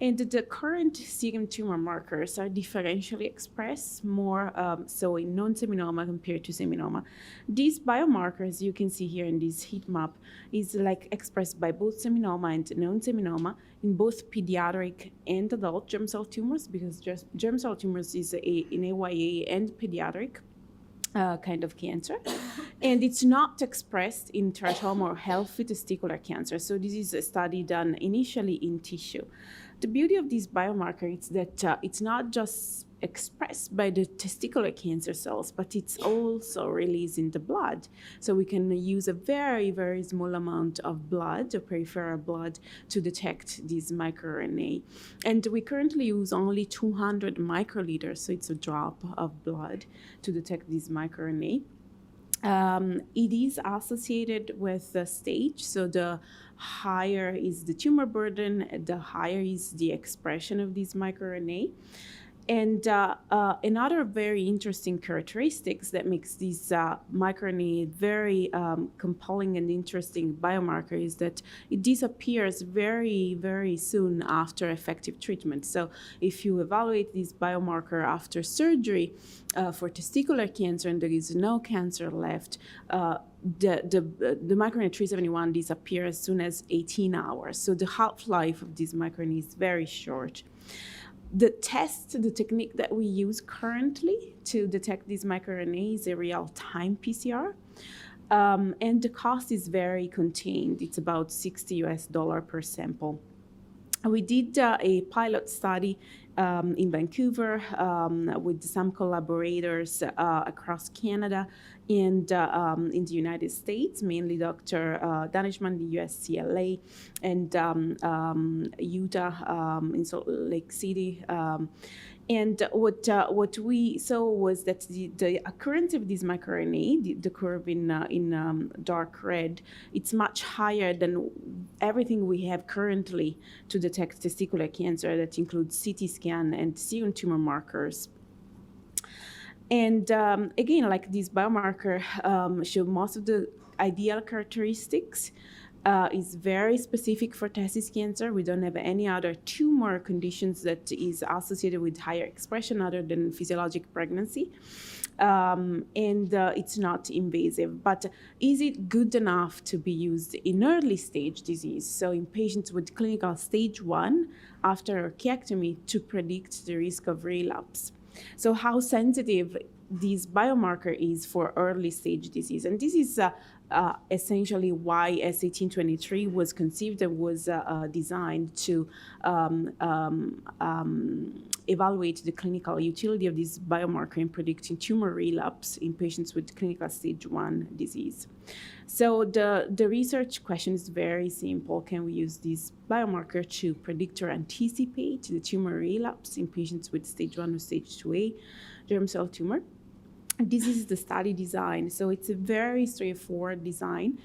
And the current serum tumor markers are differentially expressed more so in non-seminoma compared to seminoma. These biomarkers you can see here in this heat map is expressed by both seminoma and non-seminoma in both pediatric and adult germ cell tumors, because germ cell tumors is in AYA and pediatric kind of cancer. And it's not expressed in teratoma or healthy testicular cancer. So this is a study done initially in tissue. The beauty of this biomarker is that it's not just expressed by the testicular cancer cells, but it's also released in the blood. So we can use a very, very small amount of blood, or peripheral blood, to detect this microRNA. And we currently use only 200 microliters, so it's a drop of blood, to detect this microRNA. It is associated with the stage, so the higher is the tumor burden, the higher is the expression of this microRNA. And another very interesting characteristics that makes this microRNA very compelling and interesting biomarker is that it disappears very, very soon after effective treatment. So if you evaluate this biomarker after surgery for testicular cancer and there is no cancer left, the microRNA 371 disappears as soon as 18 hours. So the half-life of this microRNA is very short. The technique that we use currently to detect this microRNA is a real-time PCR. And the cost is very contained. It's about $60 per sample. We did a pilot study in Vancouver with some collaborators across Canada and in the United States, mainly Dr. Danishman, the USCLA, and Utah in Salt Lake City. And what we saw was that the occurrence of this microRNA, the curve in dark red, it's much higher than everything we have currently to detect testicular cancer. That includes CT scan and serum tumor markers. And again, this biomarker show most of the ideal characteristics. Is very specific for testis cancer. We don't have any other tumor conditions that is associated with higher expression other than physiologic pregnancy. And it's not invasive. But is it good enough to be used in early stage disease? So in patients with clinical stage 1 after orchiectomy to predict the risk of relapse. So how sensitive this biomarker is for early stage disease. And this is essentially why S1823 was conceived and was designed to evaluate the clinical utility of this biomarker in predicting tumor relapse in patients with clinical stage 1 disease. So the research question is very simple. Can we use this biomarker to predict or anticipate the tumor relapse in patients with stage 1 or stage 2A germ cell tumor? This is the study design. So it's a very straightforward design.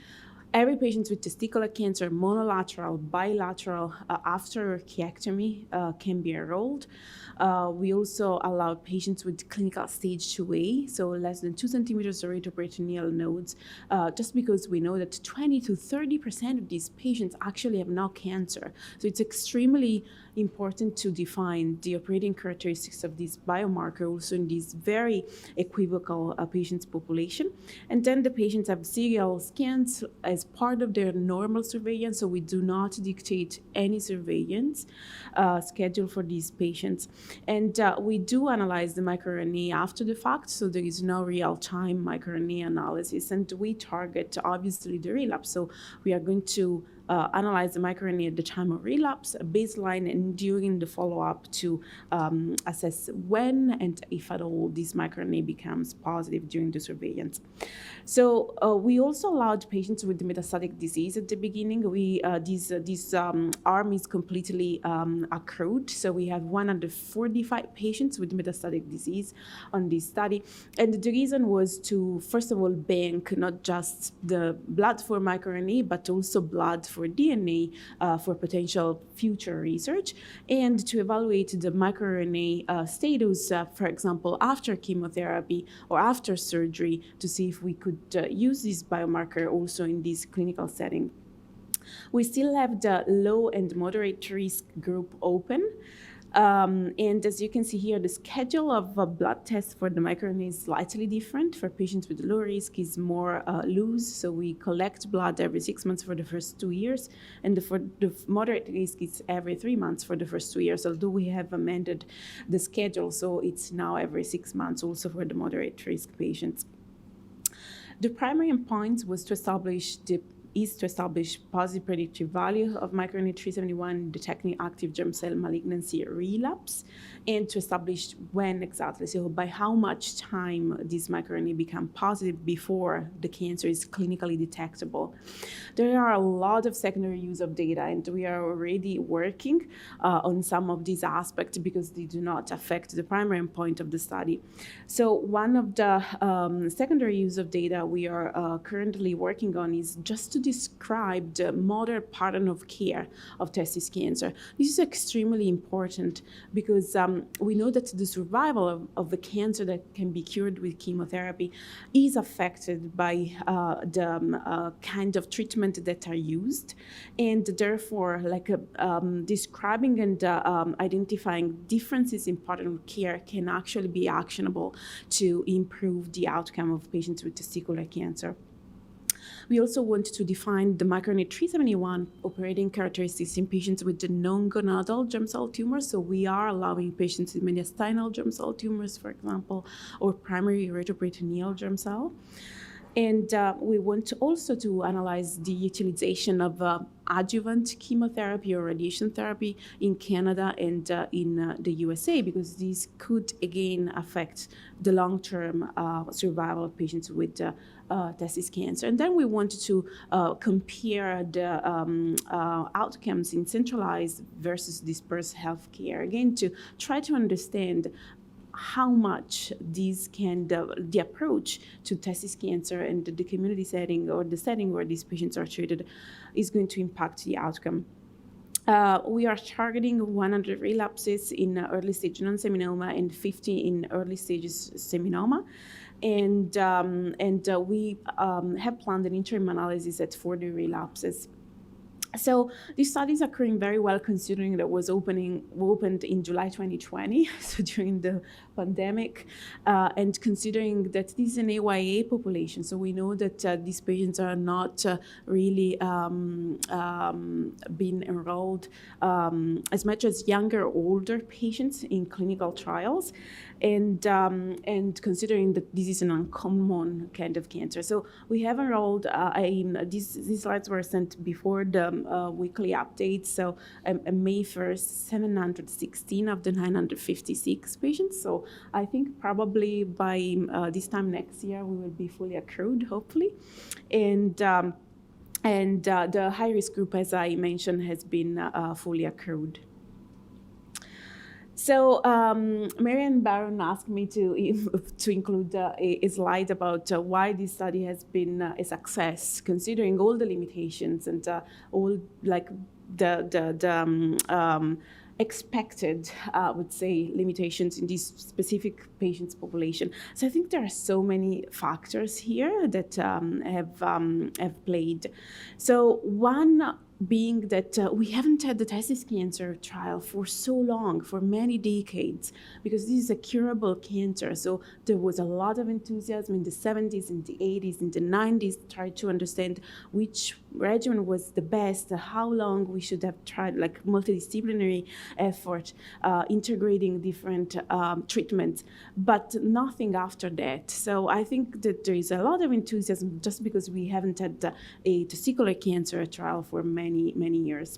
Every patient with testicular cancer, monolateral, bilateral, after orchiectomy can be enrolled. We also allowed patients with clinical stage 2A, so less than 2 centimeters of retroperitoneal nodes, just because we know that 20 to 30% of these patients actually have no cancer. So it's extremely important to define the operating characteristics of this biomarker also in this very equivocal patients population. And then the patients have serial scans as part of their normal surveillance, so we do not dictate any surveillance schedule for these patients. And we do analyze the microRNA after the fact, so there is no real-time microRNA analysis, and we target obviously the relapse. So we are going to analyze the microRNA at the time of relapse, a baseline, and during the follow-up to assess when and if at all this microRNA becomes positive during the surveillance. So we also allowed patients with metastatic disease at the beginning. This arm is completely accrued, so we have 145 patients with metastatic disease on this study. And the reason was to, first of all, bank not just the blood for microRNA, but also blood for DNA for potential future research, and to evaluate the microRNA status, for example, after chemotherapy or after surgery, to see if we could use this biomarker also in this clinical setting. We still have the low and moderate risk group open. And as you can see here, the schedule of blood tests for the microRNA is slightly different. For patients with low risk is more loose, so we collect blood every 6 months for the first 2 years, and for the moderate risk is every 3 months for the first 2 years, although we have amended the schedule, so it's now every 6 months also for the moderate risk patients. The primary endpoint was to establish positive predictive value of microRNA 371 detecting active germ cell malignancy relapse, and to establish when exactly, so by how much time this microRNA become positive before the cancer is clinically detectable. There are a lot of secondary use of data, and we are already working on some of these aspects because they do not affect the primary endpoint of the study. So one of the secondary use of data we are currently working on is just to describe the modern pattern of care of testis cancer. This is extremely important because we know that the survival of the cancer that can be cured with chemotherapy is affected by the kind of treatment that are used, and therefore, describing and identifying differences in pattern of care can actually be actionable to improve the outcome of patients with testicular cancer. We also want to define the microRNA 371 operating characteristics in patients with the non-gonadal germ cell tumors. So we are allowing patients with mediastinal germ cell tumors, for example, or primary retroperitoneal germ cell. And we want also to analyze the utilization of adjuvant chemotherapy or radiation therapy in Canada and in the USA, because these could again affect the long-term survival of patients with testis cancer. And then we wanted to compare the outcomes in centralized versus dispersed healthcare, again, to try to understand how much these can, the approach to testis cancer and the community setting or the setting where these patients are treated is going to impact the outcome. We are targeting 100 relapses in early stage non-seminoma and 50 in early stages seminoma. And we have planned an interim analysis at 40 relapses. So this study is occurring very well, considering that it was opened in July 2020, so during the pandemic, and considering that this is an AYA population. So we know that these patients are not really being enrolled as much as younger or older patients in clinical trials, and considering that this is an uncommon kind of cancer. So we have enrolled, these slides were sent before the weekly updates. So May 1st, 716 of the 956 patients. So I think probably by this time next year, we will be fully accrued, hopefully. And the high-risk group, as I mentioned, has been fully accrued. So Marianne Barron asked me to include a slide about why this study has been a success, considering all the limitations and all the expected, I would say, limitations in this specific patient's population. So I think there are so many factors here that have played. So one being that we haven't had the testis cancer trial for so long, for many decades, because this is a curable cancer. So there was a lot of enthusiasm in the 70s, in the 80s, in the 90s, tried to understand which regimen was the best, how long we should have tried, like multidisciplinary effort, integrating different treatments, but nothing after that. So I think that there is a lot of enthusiasm just because we haven't had a testicular cancer trial for many many, many years.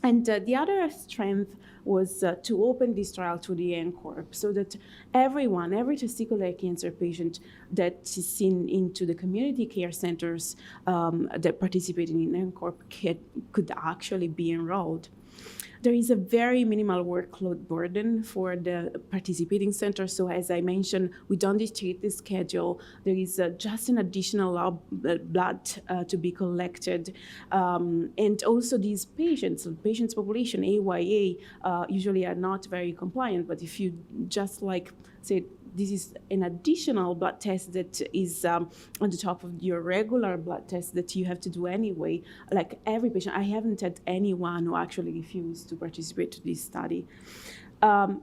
And the other strength was to open this trial to the NCORP so that everyone, every testicular cancer patient that is seen into the community care centers that participated in NCORP could actually be enrolled. There is a very minimal workload burden for the participating centers. So as I mentioned, we don't dictate the schedule. There is just an additional blood to be collected. And also these patients population, AYA, usually are not very compliant. But if you just say, this is an additional blood test that is on the top of your regular blood test that you have to do anyway. Like every patient, I haven't had anyone who actually refused to participate to this study.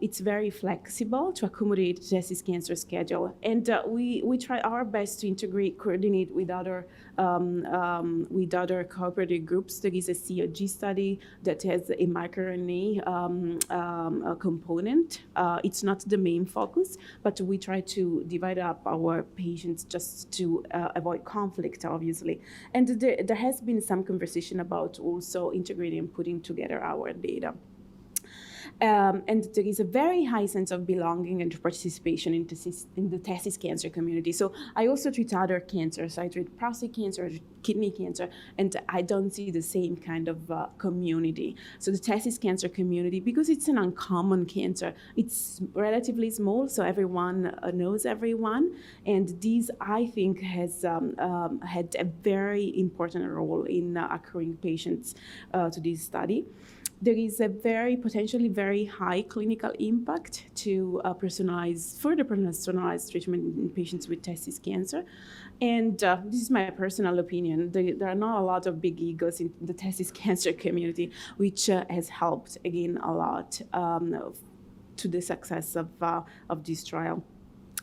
It's very flexible to accommodate the testis cancer schedule. And we try our best to coordinate with other cooperative groups. There is a SWOG study that has a microRNA component. It's not the main focus, but we try to divide up our patients just to avoid conflict, obviously. And there has been some conversation about also integrating and putting together our data. And there is a very high sense of belonging and participation in the testis cancer community. So I also treat other cancers. I treat prostate cancer, kidney cancer, and I don't see the same kind of community. So the testis cancer community, because it's an uncommon cancer, it's relatively small, so everyone knows everyone. And this, I think, has had a very important role in accruing patients to this study. There is a potentially very high clinical impact to further personalized treatment in patients with testis cancer. And this is my personal opinion. There are not a lot of big egos in the testis cancer community, which has helped, again, a lot to the success of this trial.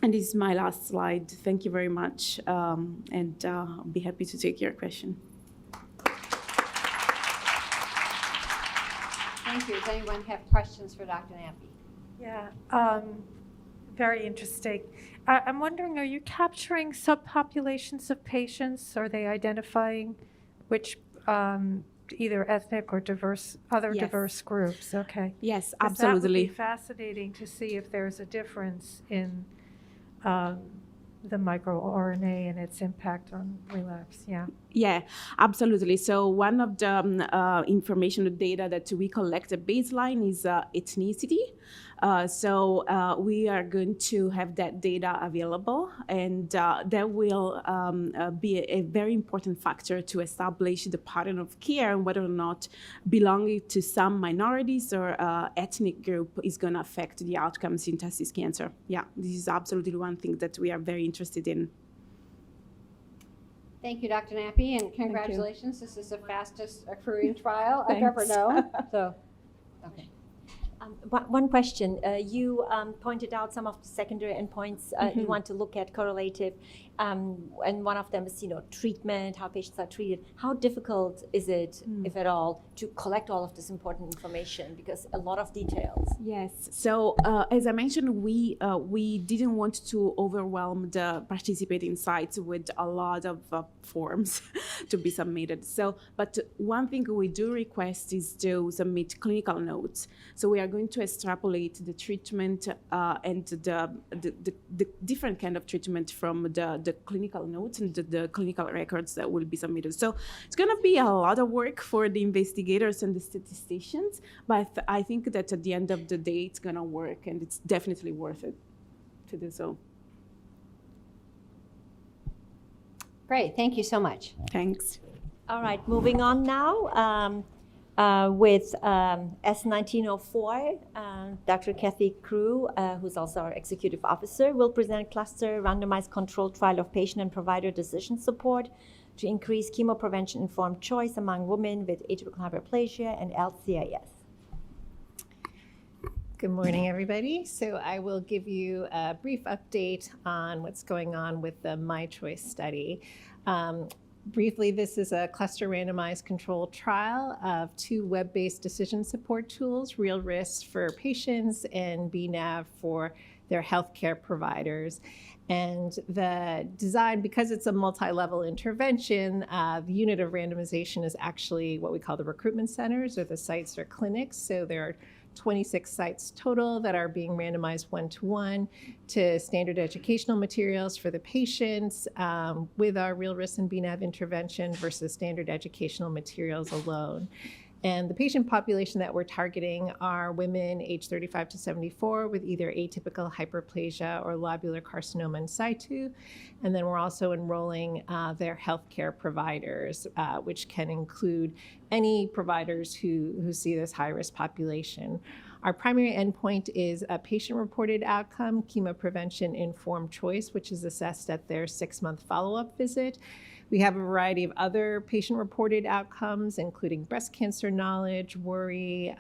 And this is my last slide. Thank you very much, and I'll be happy to take your question. Thank you. Does anyone have questions for Dr. Nappy? Yeah, very interesting. I'm wondering, are you capturing subpopulations of patients? Are they identifying which either ethnic or diverse groups? Okay. Yes, 'Cause absolutely. That would be fascinating to see if there's a difference in the microRNA and its impact on relapse. Yeah. Yeah, absolutely. So one of the information, the data that we collect at baseline is ethnicity. So we are going to have that data available, and that will be a very important factor to establish the pattern of care and whether or not belonging to some minorities or ethnic group is going to affect the outcomes in testis cancer. Yeah, this is absolutely one thing that we are very interested in. Thank you, Dr. Nappy, and congratulations. This is the fastest accruing trial I've ever known. So, okay. One question. You pointed out some of the secondary endpoints you want to look at correlative, and one of them is, treatment, how patients are treated. How difficult is it, if at all, to collect all of this important information? Because a lot of details. Yes. So as I mentioned, we didn't want to overwhelm the participating sites with a lot of forms to be submitted. So, but one thing we do request is to submit clinical notes. So we are going to extrapolate the treatment and the different kind of treatment from the clinical notes and the clinical records that will be submitted. So it's going to be a lot of work for the investigators and the statisticians, but I think that at the end of the day, it's going to work, and it's definitely worth it to do so. Great. Thank you so much. Thanks. All right, moving on now. With S1904, Dr. Kathy Crew, who's also our executive officer, will present cluster randomized controlled trial of patient and provider decision support to increase chemoprevention-informed choice among women with atypical hyperplasia and LCIS. Good morning, everybody. So I will give you a brief update on what's going on with the My Choice study. Briefly, this is a cluster randomized controlled trial of 2 web-based decision support tools, Real Risk for patients and BNAV for their healthcare providers. And the design, because it's a multi-level intervention, the unit of randomization is actually what we call the recruitment centers, or the sites or clinics. So there are 26 sites total that are being randomized 1-to-1 to standard educational materials for the patients with our real risk and BNAV intervention versus standard educational materials alone. And the patient population that we're targeting are women aged 35 to 74 with either atypical hyperplasia or lobular carcinoma in situ. And then we're also enrolling their healthcare providers, which can include any providers who see this high-risk population. Our primary endpoint is a patient-reported outcome, chemo prevention informed choice, which is assessed at their 6-month follow-up visit. We have a variety of other patient-reported outcomes, including breast cancer knowledge, worry,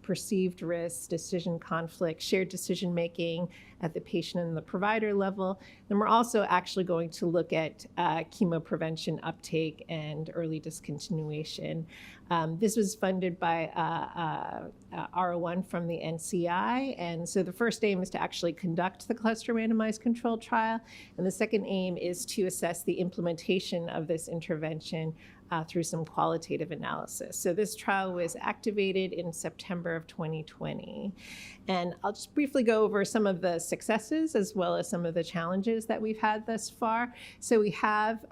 perceived risk, decision conflict, shared decision-making at the patient and the provider level. Then we're also actually going to look at chemo prevention uptake and early discontinuation. This was funded by R01 from the NCI. And so the first aim is to actually conduct the cluster randomized controlled trial. And the second aim is to assess the implementation of this intervention through some qualitative analysis. So this trial was activated in September of 2020. And I'll just briefly go over some of the successes as well as some of the challenges that we've had thus far. So we have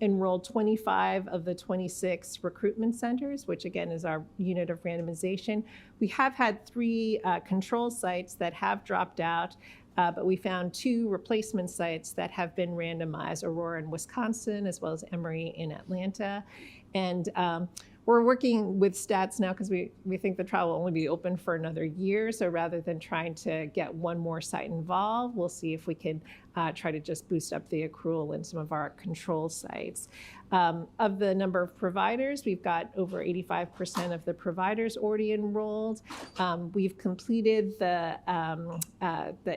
enrolled 25 of the 26 recruitment centers, which again is our unit of randomization. We have had 3 control sites that have dropped out. But we found 2 replacement sites that have been randomized, Aurora in Wisconsin, as well as Emory in Atlanta. And we're working with stats now because we think the trial will only be open for another year. So rather than trying to get one more site involved, we'll see if we can try to just boost up the accrual in some of our control sites. Of the number of providers, we've got over 85% of the providers already enrolled. We've completed the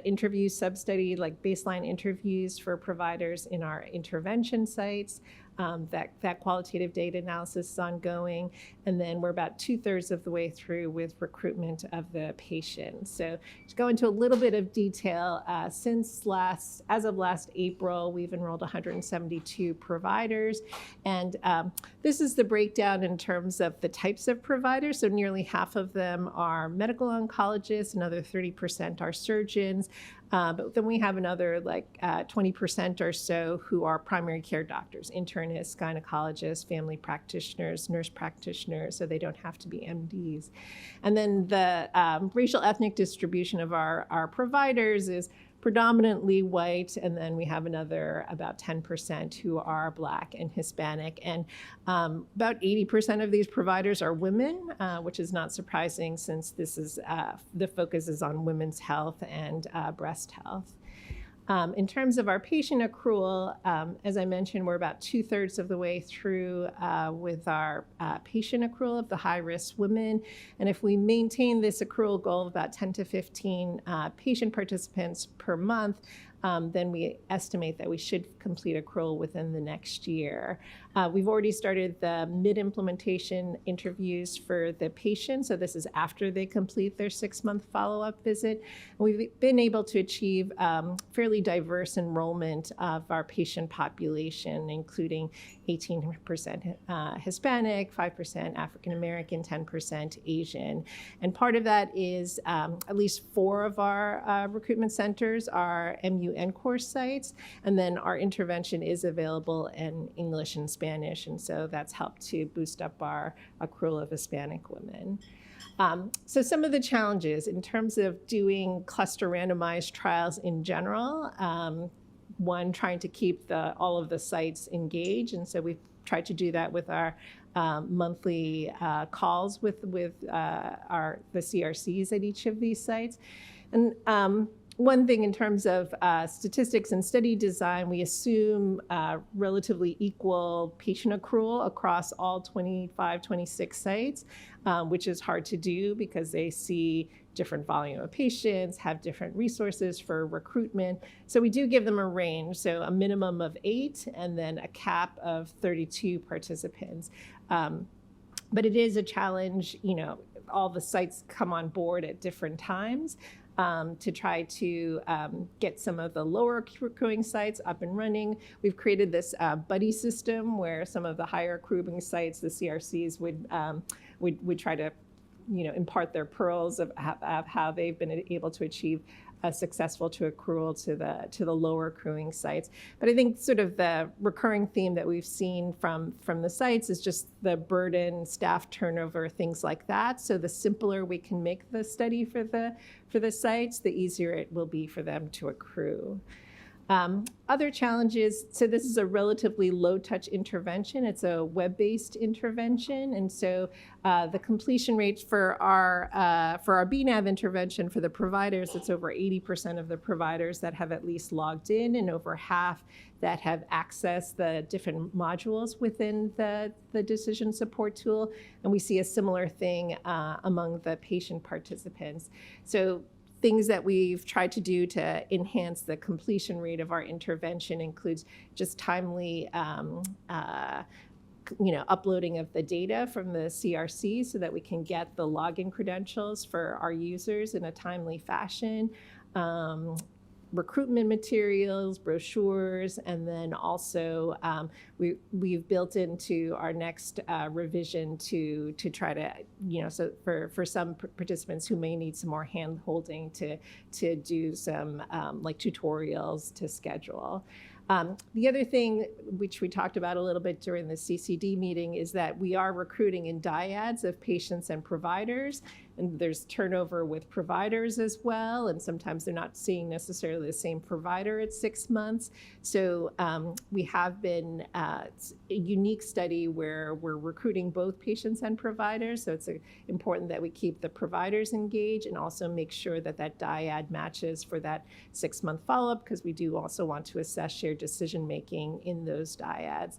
interview sub-study, like baseline interviews for providers in our intervention sites. That qualitative data analysis is ongoing. And then we're about 2/3 of the way through with recruitment of the patients. So to go into a little bit of detail, as of last April, we've enrolled 172 providers. And this is the breakdown in terms of the types of providers. So nearly half of them are medical oncologists, another 30% are surgeons. But then we have another 20% or so who are primary care doctors, internists, gynecologists, family practitioners, nurse practitioners, so they don't have to be MDs. And then the racial ethnic distribution of our providers is predominantly white, and then we have another about 10% who are Black and Hispanic. And about 80% of these providers are women, which is not surprising since this is the focus is on women's health and breast health. In terms of our patient accrual, as I mentioned, we're about 2/3 of the way through with our patient accrual of the high-risk women. And if we maintain this accrual goal of about 10 to 15 patient participants per month, then we estimate that we should complete accrual within the next year. We've already started the mid-implementation interviews for the patients, so this is after they complete their 6-month follow-up visit. And we've been able to achieve fairly diverse enrollment of our patient population, including 18% Hispanic, 5% African American, 10% Asian. And part of that is at least 4 of our recruitment centers are MU NCORE sites, and then our intervention is available in English and Spanish, and so that's helped to boost up our accrual of Hispanic women. So some of the challenges in terms of doing cluster randomized trials in general, one, trying to keep all of the sites engaged, and so we've tried to do that with our monthly calls with the CRCs at each of these sites. And one thing in terms of statistics and study design, we assume relatively equal patient accrual across all 25, 26 sites, which is hard to do because they see different volume of patients, have different resources for recruitment. So we do give them a range, so a minimum of 8 and then a cap of 32 participants. But it is a challenge, all the sites come on board at different times. to try to get some of the lower accruing sites up and running. We've created this buddy system where some of the higher accruing sites, the CRCs, would try to impart their pearls of how they've been able to achieve a successful to accrual to the lower accruing sites. But I think sort of the recurring theme that we've seen from the sites is just the burden, staff turnover, things like that. So the simpler we can make the study for the sites, the easier it will be for them to accrue. Other challenges, so this is a relatively low-touch intervention. It's a web-based intervention, and so the completion rate for our BNAV intervention for the providers, it's over 80% of the providers that have at least logged in, and over half that have accessed the different modules within the decision support tool. And we see a similar thing among the patient participants. So things that we've tried to do to enhance the completion rate of our intervention includes just timely uploading of the data from the CRC so that we can get the login credentials for our users in a timely fashion. Recruitment materials, brochures, and then also we've built into our next revision to try to, so for some participants who may need some more hand holding to do some like tutorials to schedule. The other thing, which we talked about a little bit during the CCD meeting, is that we are recruiting in dyads of patients and providers, and there's turnover with providers as well, and sometimes they're not seeing necessarily the same provider at 6 months. So we have been it's a unique study where we're recruiting both patients and providers, so it's important that we keep the providers engaged and also make sure that that dyad matches for that 6-month follow-up, because we do also want to assess shared decision-making in those dyads.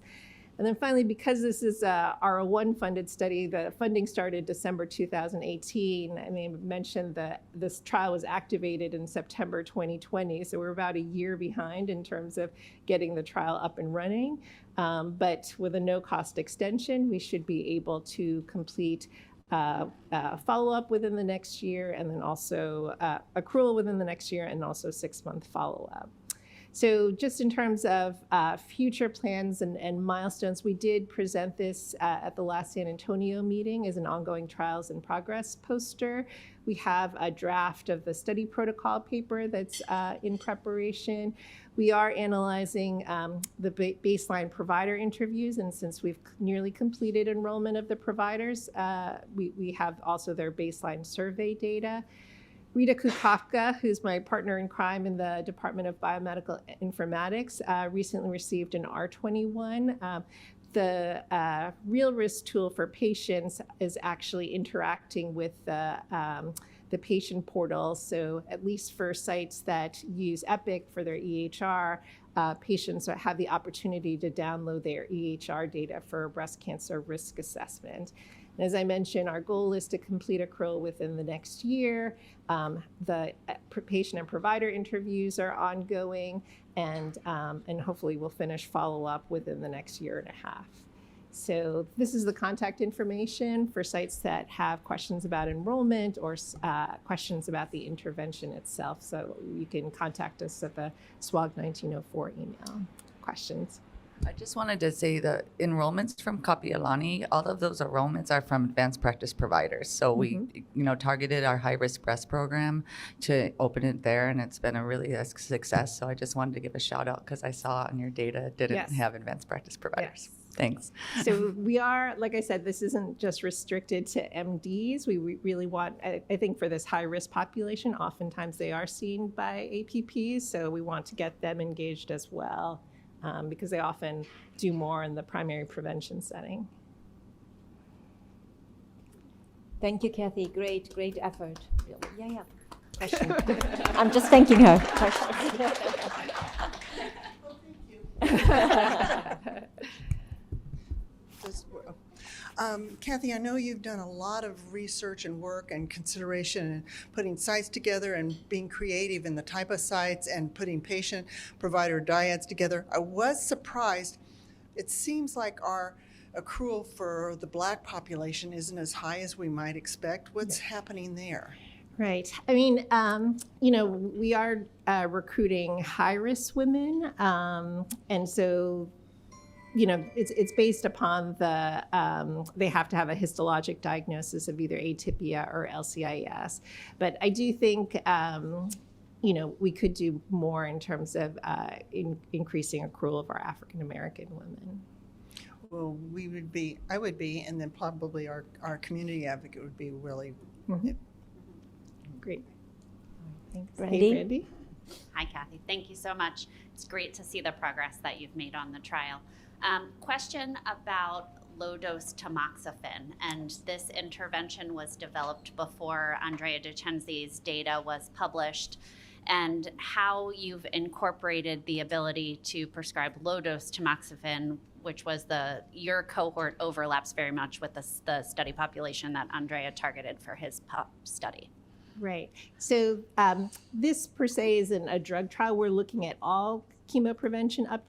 And then finally, because this is a R01 funded study, the funding started December 2018. I mean, I mentioned that this trial was activated in September 2020, so we're about a year behind in terms of getting the trial up and running. But with a no-cost extension, we should be able to complete follow-up within the next year, and then also accrual within the next year, and also 6-month follow-up. So just in terms of future plans and milestones, we did present this at the last San Antonio meeting as an ongoing trials in progress poster. We have a draft of the study protocol paper that's in preparation. We are analyzing the baseline provider interviews, and since we've nearly completed enrollment of the providers, we have also their baseline survey data. Rita Kukafka, who's my partner in crime in the Department of Biomedical Informatics, recently received an R21. The real risk tool for patients is actually interacting with the patient portal. So at least for sites that use Epic for their EHR, patients have the opportunity to download their EHR data for a breast cancer risk assessment. And as I mentioned, our goal is to complete accrual within the next year. The patient and provider interviews are ongoing, and hopefully we'll finish follow-up within the next year and a half. So this is the contact information for sites that have questions about enrollment or questions about the intervention itself. So you can contact us at the SWOG 1904 email. Questions? I just wanted to say the enrollments from Kapiolani, all of those enrollments are from advanced practice providers. So we, targeted our high-risk breast program to open it there, and it's been a really a success. So I just wanted to give a shout out because I saw on your data it didn't have advanced practice providers. Yes. Thanks. So we are, like I said, this isn't just restricted to MDs. We really want, I think for this high-risk population, oftentimes they are seen by APPs, so we want to get them engaged as well. Because they often do more in the primary prevention setting. Thank you, Kathy. Great effort. Really. Yeah. Question. I'm just thanking her. Question. Kathy, I know you've done a lot of research and work and consideration and putting sites together and being creative in the type of sites and putting patient-provider dyads together. I was surprised. It seems like our accrual for the Black population isn't as high as we might expect. What's happening there? Right. I mean, we are recruiting high-risk women, and so, it's based upon they have to have a histologic diagnosis of either atypia or LCIS. But I do think, we could do more in terms of increasing accrual of our African American women. Well, I would be, and then probably our community advocate would be really. Great. Thanks. Brandy? Hey, Brandy. Hi, Kathy. Thank you so much. It's great to see the progress that you've made on the trial. Question about low-dose tamoxifen, and this intervention was developed before Andrea DeCenzi's data was published, and how you've incorporated the ability to prescribe low-dose tamoxifen, which was your cohort overlaps very much with the study population that Andrea targeted for his PUP study. Right. So this per se isn't a drug trial. We're looking at all chemoprevention up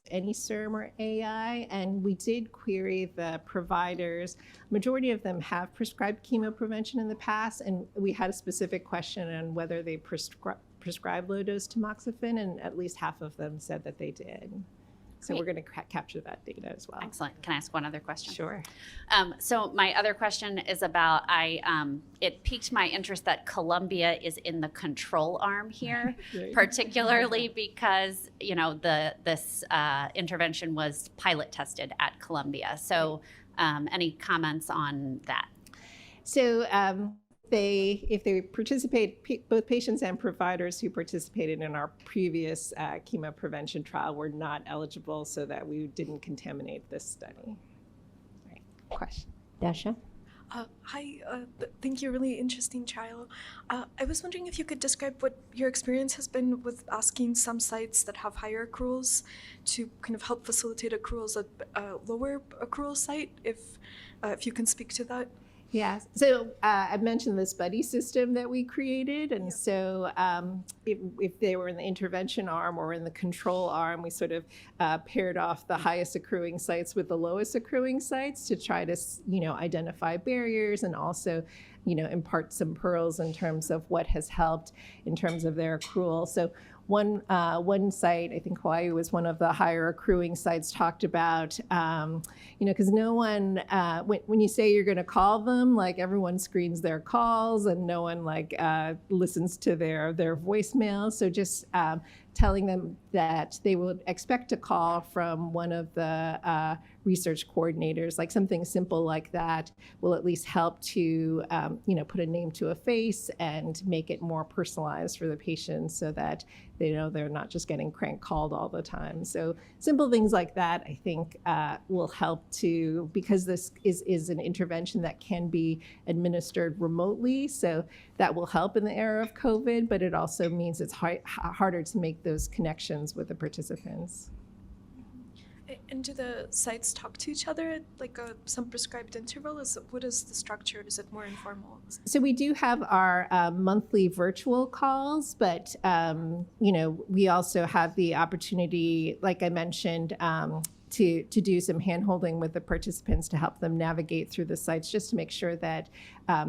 to any SERM or AI, and we did query the providers. Majority of them have prescribed chemoprevention in the past, and we had a specific question on whether they prescribe low-dose tamoxifen, and at least half of them said that they did. So we're going to capture that data as well. Excellent. Can I ask one other question? Sure. So my other question is about, it piqued my interest that Columbia is in the control arm here, Right. particularly because, this intervention was pilot tested at Columbia. So any comments on that? So if they participate, both patients and providers who participated in our previous chemoprevention trial were not eligible, so that we didn't contaminate this study. Right. Question. Dasha? Hi, thank you. Really interesting trial. I was wondering if you could describe what your experience has been with asking some sites that have higher accruals to kind of help facilitate accruals at a lower accrual site, if you can speak to that. Yeah, so I mentioned this buddy system that we created, and so if they were in the intervention arm or in the control arm, we sort of paired off the highest accruing sites with the lowest accruing sites to try to, identify barriers and also, impart some pearls in terms of what has helped in terms of their accrual. So one site, I think Hawaii was one of the higher accruing sites, talked about, because no one, when you say you're going to call them, like everyone screens their calls and no one listens to their voicemails. So just telling them that they would expect a call from one of the research coordinators, like something simple like that will at least help to, put a name to a face and make it more personalized for the patients so that they know they're not just getting crank called all the time. So simple things like that, I think, will help to, because this is an intervention that can be administered remotely. So that will help in the era of COVID, but it also means it's harder to make those connections with the participants. And do the sites talk to each other at some prescribed interval? What is the structure? Is it more informal? So we do have our monthly virtual calls, but we also have the opportunity, like I mentioned, to do some hand-holding with the participants to help them navigate through the sites, just to make sure that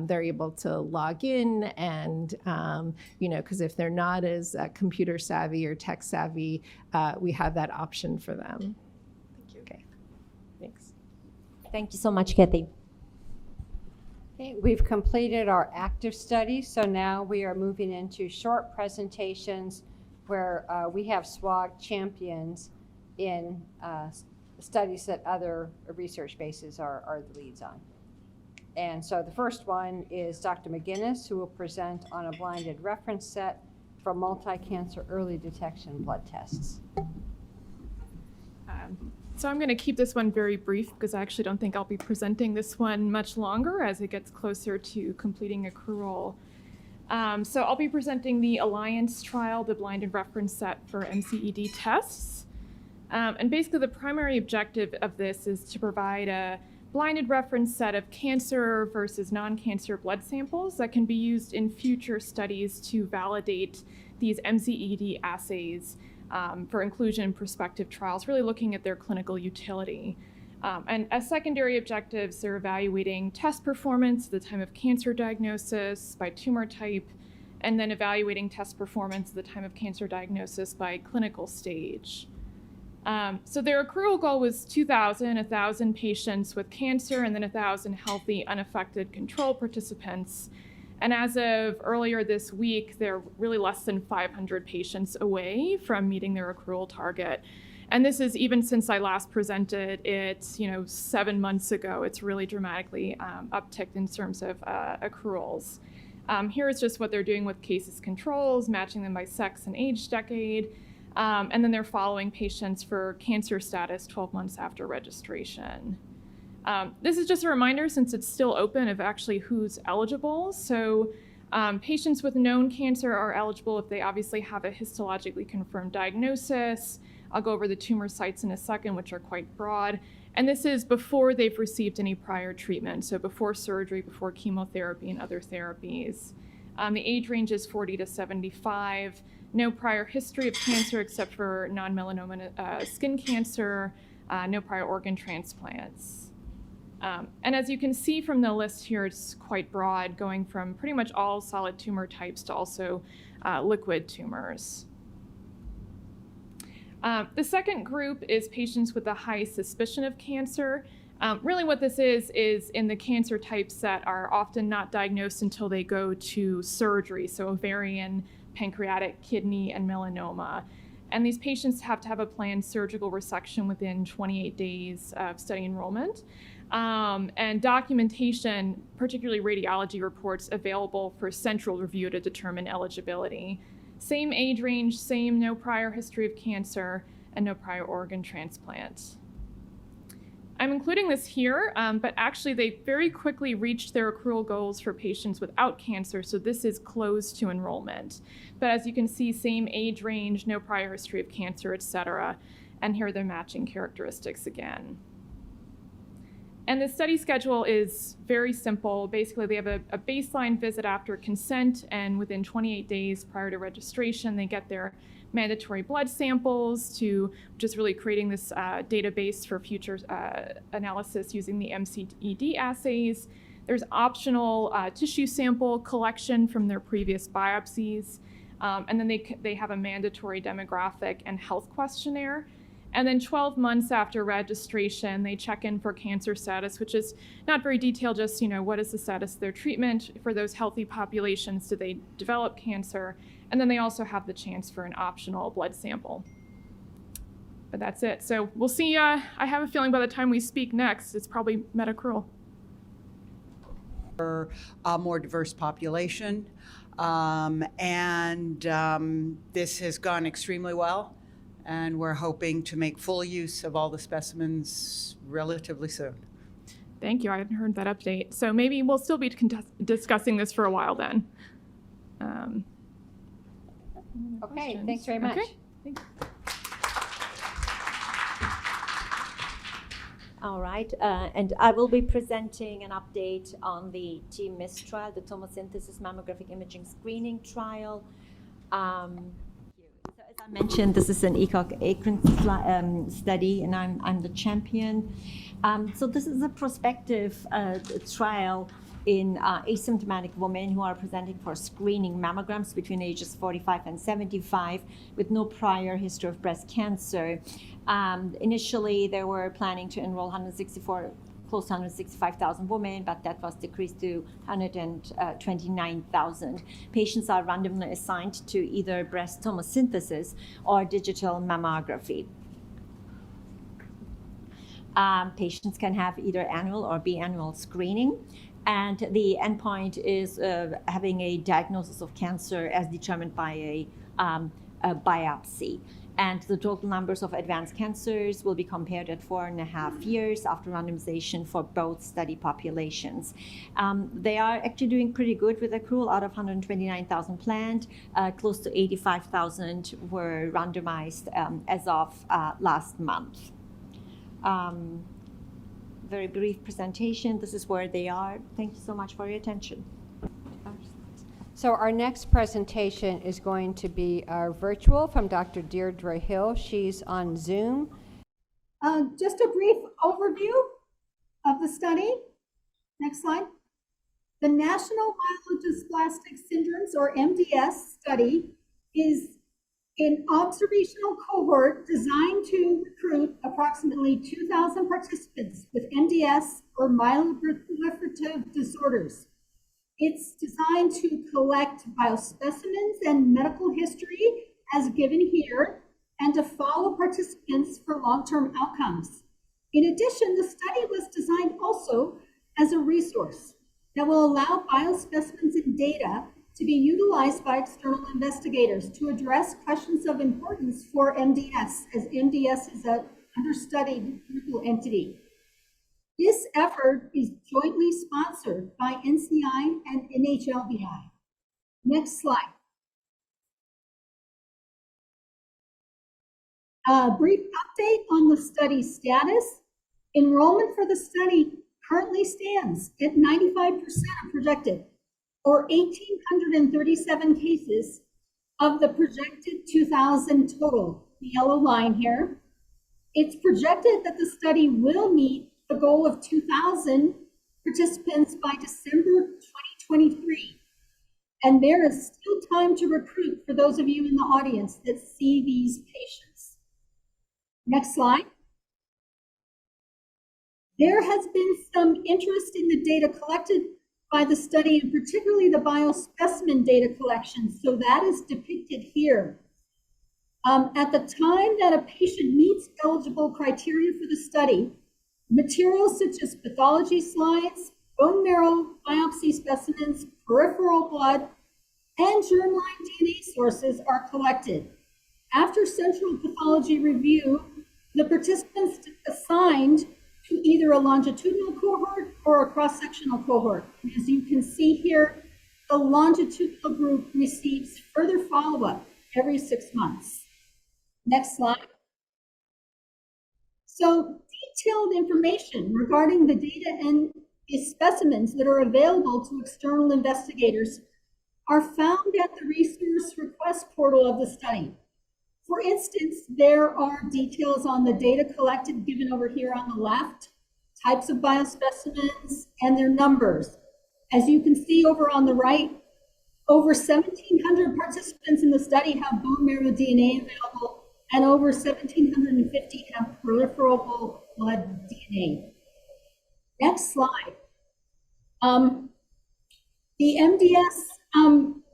they're able to log in and, because if they're not as computer savvy or tech savvy, we have that option for them. Thanks. Thank you so much, Kathy. Okay, we've completed our active study, so now we are moving into short presentations where we have SWOG champions in studies that other research bases are the leads on. And so the first one is Dr. McGinnis, who will present on a blinded reference set for multi-cancer early detection blood tests. So I'm going to keep this one very brief because I actually don't think I'll be presenting this one much longer as it gets closer to completing accrual. So I'll be presenting the Alliance trial, the blinded reference set for MCED tests. And basically the primary objective of this is to provide a blinded reference set of cancer versus non-cancer blood samples that can be used in future studies to validate these MCED assays for inclusion in prospective trials, really looking at their clinical utility. And as secondary objectives, they're evaluating test performance at the time of cancer diagnosis by tumor type, and then evaluating test performance at the time of cancer diagnosis by clinical stage. So their accrual goal was 1,000 patients with cancer, and then 1,000 healthy, unaffected control participants. And as of earlier this week, they're really less than 500 patients away from meeting their accrual target. And this is even since I last presented it, 7 months ago. It's really dramatically upticked in terms of accruals. Here is just what they're doing with cases controls, matching them by sex and age decade. And then they're following patients for cancer status 12 months after registration. This is just a reminder, since it's still open, of actually who's eligible. So patients with known cancer are eligible if they obviously have a histologically confirmed diagnosis. I'll go over the tumor sites in a second, which are quite broad. And this is before they've received any prior treatment, so before surgery, before chemotherapy and other therapies. The age range is 40 to 75. No prior history of cancer except for non-melanoma skin cancer. No prior organ transplants. And as you can see from the list here, it's quite broad, going from pretty much all solid tumor types to also liquid tumors. The second group is patients with a high suspicion of cancer. Really what this is in the cancer types that are often not diagnosed until they go to surgery, so ovarian, pancreatic, kidney, and melanoma. And these patients have to have a planned surgical resection within 28 days of study enrollment. And documentation, particularly radiology reports, available for central review to determine eligibility. Same age range, same no prior history of cancer, and no prior organ transplant. I'm including this here, but actually they very quickly reached their accrual goals for patients without cancer, so this is closed to enrollment. But as you can see, same age range, no prior history of cancer, etc. And here are their matching characteristics again. And the study schedule is very simple. Basically, they have a baseline visit after consent, and within 28 days prior to registration, they get their mandatory blood samples, which is really creating this database for future analysis using the MCED assays. There's optional tissue sample collection from their previous biopsies. And then they have a mandatory demographic and health questionnaire. And then 12 months after registration, they check in for cancer status, which is not very detailed, just, what is the status of their treatment? For those healthy populations, do they develop cancer? And then they also have the chance for an optional blood sample. But that's it. So we'll see. I have a feeling by the time we speak next, it's probably metaccrual. A more diverse population. This has gone extremely well. And we're hoping to make full use of all the specimens relatively soon. Thank you. I hadn't heard that update. So maybe we'll still be discussing this for a while then. Okay, thanks very much. Okay. Thanks. All right, and I will be presenting an update on the TMISS trial, the tomosynthesis mammographic imaging screening trial. So as I mentioned, this is an ECOG-ACRIN study, and I'm the champion. So this is a prospective trial in asymptomatic women who are presenting for screening mammograms between ages 45 and 75 with no prior history of breast cancer. Initially, they were planning to enroll close to 165,000 women, but that was decreased to 129,000. Patients are randomly assigned to either breast tomosynthesis or digital mammography. Patients can have either annual or biannual screening. And the endpoint is having a diagnosis of cancer as determined by a biopsy. And the total numbers of advanced cancers will be compared at 4.5 years after randomization for both study populations. They are actually doing pretty good with accrual. Out of 129,000 planned, close to 85,000 were randomized as of last month. Very brief presentation. This is where they are. Thank you so much for your attention. So our next presentation is going to be our virtual from Dr. Deirdre Hill. She's on Zoom. Just a brief overview of the study. Next slide. The National Myelodysplastic Syndromes, or MDS study, is an observational cohort designed to recruit approximately 2,000 participants with MDS or myeloproliferative disorders. It's designed to collect biospecimens and medical history as given here and to follow participants for long-term outcomes. In addition, the study was designed also as a resource that will allow biospecimens and data to be utilized by external investigators to address questions of importance for MDS, as MDS is an understudied clinical entity. This effort is jointly sponsored by NCI and NHLBI. Next slide. A brief update on the study status. Enrollment for the study currently stands at 95% of projected, or 1,837 cases of the projected 2,000 total, the yellow line here. It's projected that the study will meet the goal of 2,000 participants by December 2023. And there is still time to recruit for those of you in the audience that see these patients. Next slide. There has been some interest in the data collected by the study, and particularly the biospecimen data collection. So that is depicted here. At the time that a patient meets eligible criteria for the study, materials such as pathology slides, bone marrow biopsy specimens, peripheral blood, and germline DNA sources are collected. After central pathology review, the participants assigned to either a longitudinal cohort or a cross-sectional cohort. As you can see here, the longitudinal group receives further follow-up every 6 months. Next slide. So detailed information regarding the data and the specimens that are available to external investigators are found at the resource request portal of the study. For instance, there are details on the data collected given over here on the left, types of biospecimens, and their numbers. As you can see over on the right, over 1,700 participants in the study have bone marrow DNA available, and over 1,750 have peripheral blood DNA. Next slide. The MDS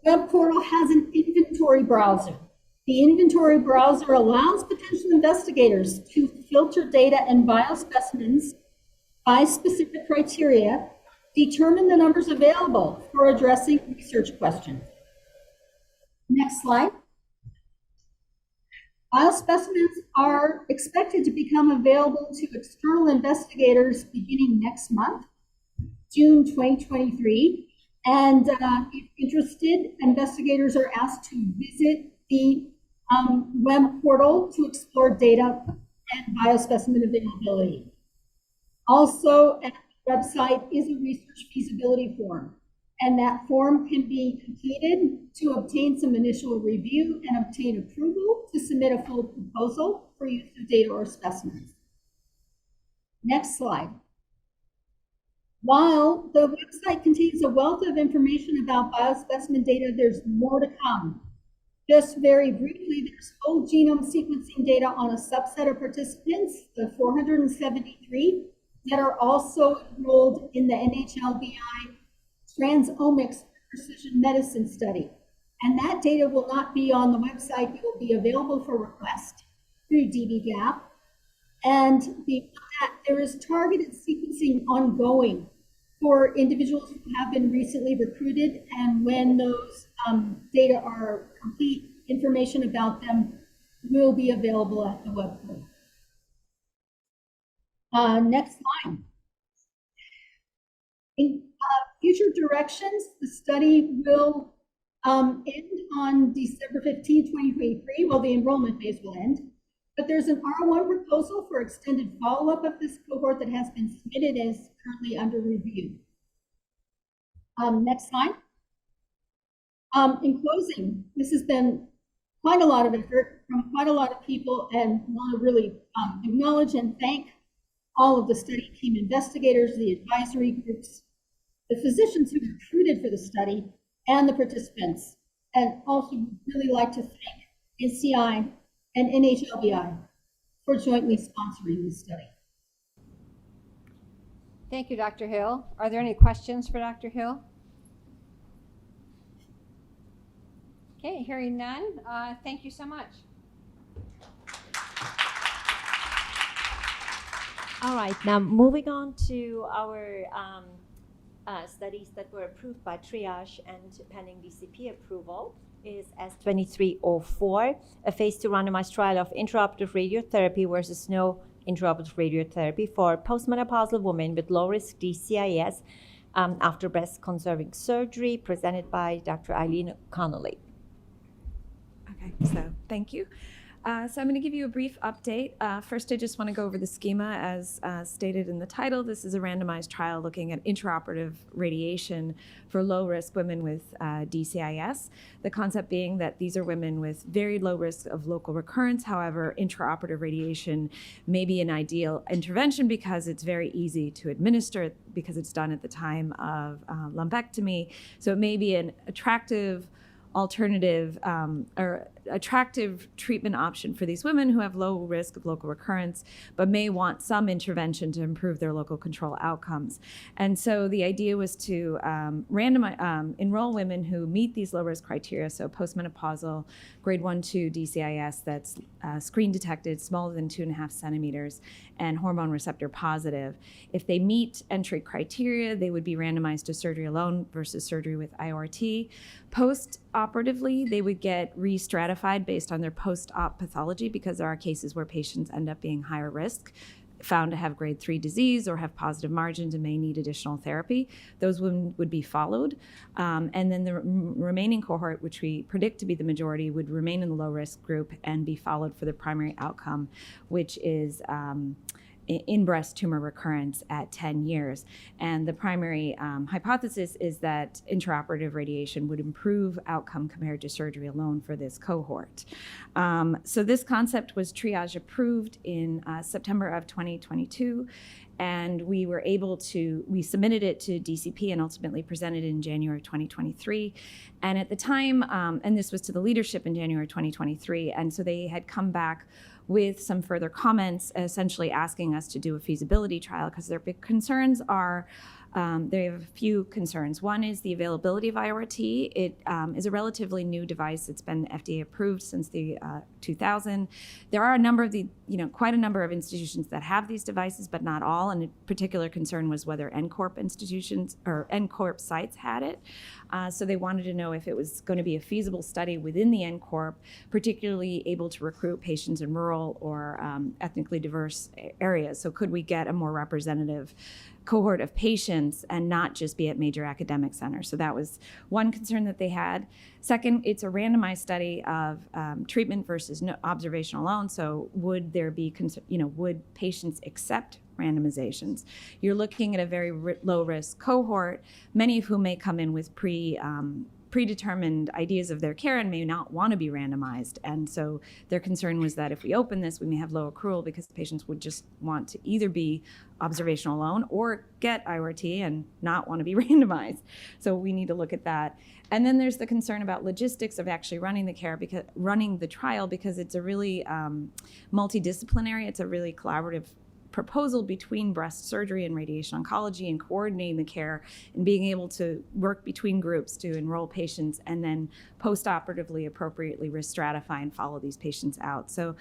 web portal has an inventory browser. The inventory browser allows potential investigators to filter data and biospecimens by specific criteria, determine the numbers available for addressing research questions. Next slide. Biospecimens are expected to become available to external investigators beginning next month, June 2023. And if interested, investigators are asked to visit the web portal to explore data and biospecimen availability. Also, at the website is a research feasibility form, and that form can be completed to obtain some initial review and obtain approval to submit a full proposal for use of data or specimens. Next slide. While the website contains a wealth of information about biospecimen data, there's more to come. Just very briefly, there's whole genome sequencing data on a subset of participants, the 473, that are also enrolled in the NHLBI Transomics Precision Medicine study. And that data will not be on the website. It will be available for request through dbGaP. And beyond that, there is targeted sequencing ongoing for individuals who have been recently recruited. And when those data are complete, information about them will be available at the web portal. Next slide. In future directions, the study will end on December 15, 2023. Well, the enrollment phase will end. But there's an R1 proposal for extended follow-up of this cohort that has been submitted and is currently under review. Next slide. In closing, this has been quite a lot of effort from quite a lot of people, and want to really acknowledge and thank all of the study team investigators, the advisory groups, the physicians who recruited for the study, and the participants. And also really like to thank NCI and NHLBI for jointly sponsoring this study. Thank you, Dr. Hill. Are there any questions for Dr. Hill? Okay, hearing none, thank you so much. All right, now moving on to our studies that were approved by triage and pending DCP approval is S2304, a phase 2 randomized trial of intraoperative radiotherapy versus no intraoperative radiotherapy for postmenopausal women with low-risk DCIS after breast-conserving surgery, presented by Dr. Eileen Connolly. Okay, so thank you. So I'm going to give you a brief update. First, I just want to go over the schema as stated in the title. This is a randomized trial looking at intraoperative radiation for low-risk women with DCIS. The concept being that these are women with very low risk of local recurrence. However, intraoperative radiation may be an ideal intervention because it's very easy to administer because it's done at the time of lumpectomy. So it may be an attractive alternative or attractive treatment option for these women who have low risk of local recurrence, but may want some intervention to improve their local control outcomes. And so the idea was to enroll women who meet these low risk criteria, so postmenopausal, grade 1-2 DCIS that's screen detected, smaller than 2.5 centimeters, and hormone receptor positive. If they meet entry criteria, they would be randomized to surgery alone versus surgery with IORT. Post-operatively, they would get re-stratified based on their post-op pathology because there are cases where patients end up being higher risk, found to have grade 3 disease or have positive margins and may need additional therapy. Those women would be followed. And then the remaining cohort, which we predict to be the majority, would remain in the low risk group and be followed for the primary outcome, which is in breast tumor recurrence at 10 years. And the primary hypothesis is that intraoperative radiation would improve outcome compared to surgery alone for this cohort. So this concept was triage approved in September of 2022. And we submitted it to DCP and ultimately presented it in January 2023. And at the time, and this was to the leadership in January 2023, and so they had come back with some further comments, essentially asking us to do a feasibility trial because their big concerns are, they have a few concerns. One is the availability of IORT. It is a relatively new device. It's been FDA approved since the 2000. There are a number of quite a number of institutions that have these devices, but not all. And a particular concern was whether NCORP institutions or NCORP sites had it. So they wanted to know if it was going to be a feasible study within the NCORP, particularly able to recruit patients in rural or ethnically diverse areas. So could we get a more representative cohort of patients and not just be at major academic centers? So that was one concern that they had. Second, it's a randomized study of treatment versus observation alone. So would there be, would patients accept randomizations? You're looking at a very low risk cohort, many of whom may come in with predetermined ideas of their care and may not want to be randomized. And so their concern was that if we open this, we may have low accrual because patients would just want to either be observational alone or get IORT and not want to be randomized. So we need to look at that. And then there's the concern about logistics of actually running the trial because it's a really multidisciplinary, it's a really collaborative proposal between breast surgery and radiation oncology and coordinating the care and being able to work between groups to enroll patients and then post-operatively appropriately risk stratify and follow these patients out. So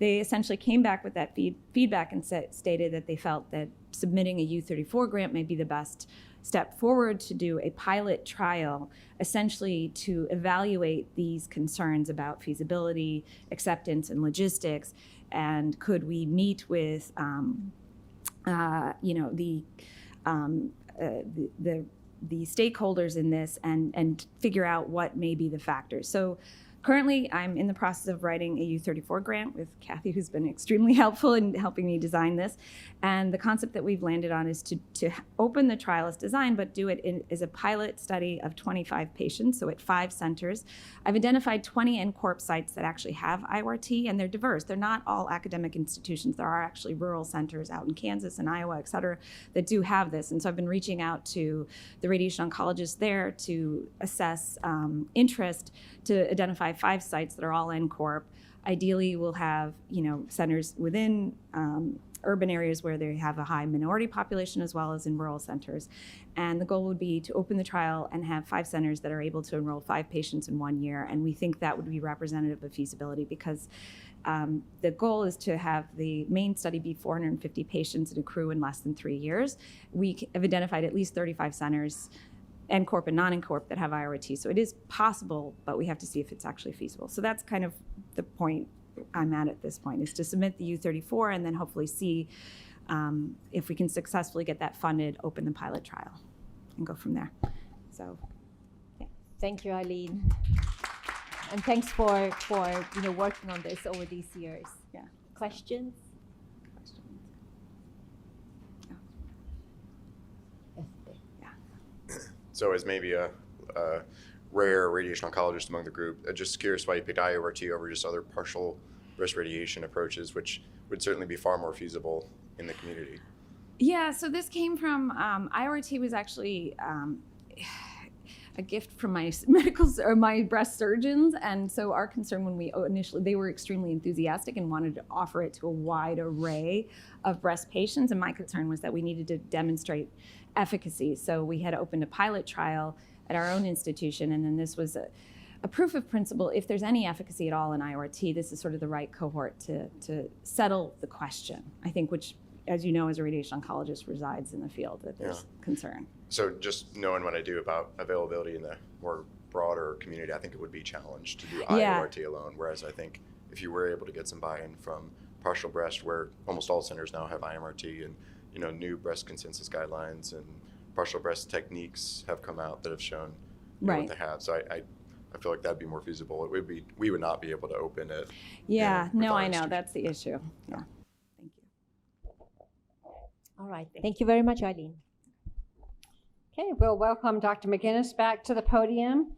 they essentially came back with that feedback and stated that they felt that submitting a U34 grant may be the best step forward to do a pilot trial, essentially to evaluate these concerns about feasibility, acceptance, and logistics. And could we meet with, the stakeholders in this and figure out what may be the factors. So Currently, I'm in the process of writing a U34 grant with Kathy, who's been extremely helpful in helping me design this. And the concept that we've landed on is to open the trial as designed, but do it as a pilot study of 25 patients, so at 5 centers. I've identified 20 NCORP sites that actually have IORT, and they're diverse. They're not all academic institutions. There are actually rural centers out in Kansas and Iowa, et cetera, that do have this. And so I've been reaching out to the radiation oncologists there to assess interest, to identify 5 sites that are all NCORP. Ideally, we'll have centers within urban areas where they have a high minority population, as well as in rural centers. And the goal would be to open the trial and have 5 centers that are able to enroll 5 patients in 1 year. And we think that would be representative of feasibility, because the goal is to have the main study be 450 patients and accrue in less than 3 years. We have identified at least 35 centers, NCORP and non-NCORP, that have IORT. So it is possible, but we have to see if it's actually feasible. So that's kind of the point I'm at this point, is to submit the U34 and then hopefully see if we can successfully get that funded, open the pilot trial, and go from there. So, yeah. Thank you, Eileen. And thanks for working on this over these years. Yeah. Questions? So as maybe a rare radiation oncologist among the group, just curious why you picked IORT over just other partial breast radiation approaches, which would certainly be far more feasible in the community. Yeah, so this came from, IORT was actually a gift from my my breast surgeons. And so our concern when we initially, they were extremely enthusiastic and wanted to offer it to a wide array of breast patients. And my concern was that we needed to demonstrate efficacy. So we had opened a pilot trial at our own institution, and then this was a proof of principle. If there's any efficacy at all in IORT, this is sort of the right cohort to settle the question, I think, which, as you know, as a radiation oncologist, resides in the field, that there's concern. So just knowing what I do about availability in the more broader community, I think it would be challenged to do IORT alone, whereas I think if you were able to get some buy-in from partial breast, where almost all centers now have IMRT, and new breast consensus guidelines and partial breast techniques have come out that have shown what they have. So I feel like that'd be more feasible. It would be, we would not be able to open it. Yeah, no, I know, that's the issue. Yeah. Thank you. All right, thank you very much, Eileen. Okay, we'll welcome Dr. McGinnis back to the podium.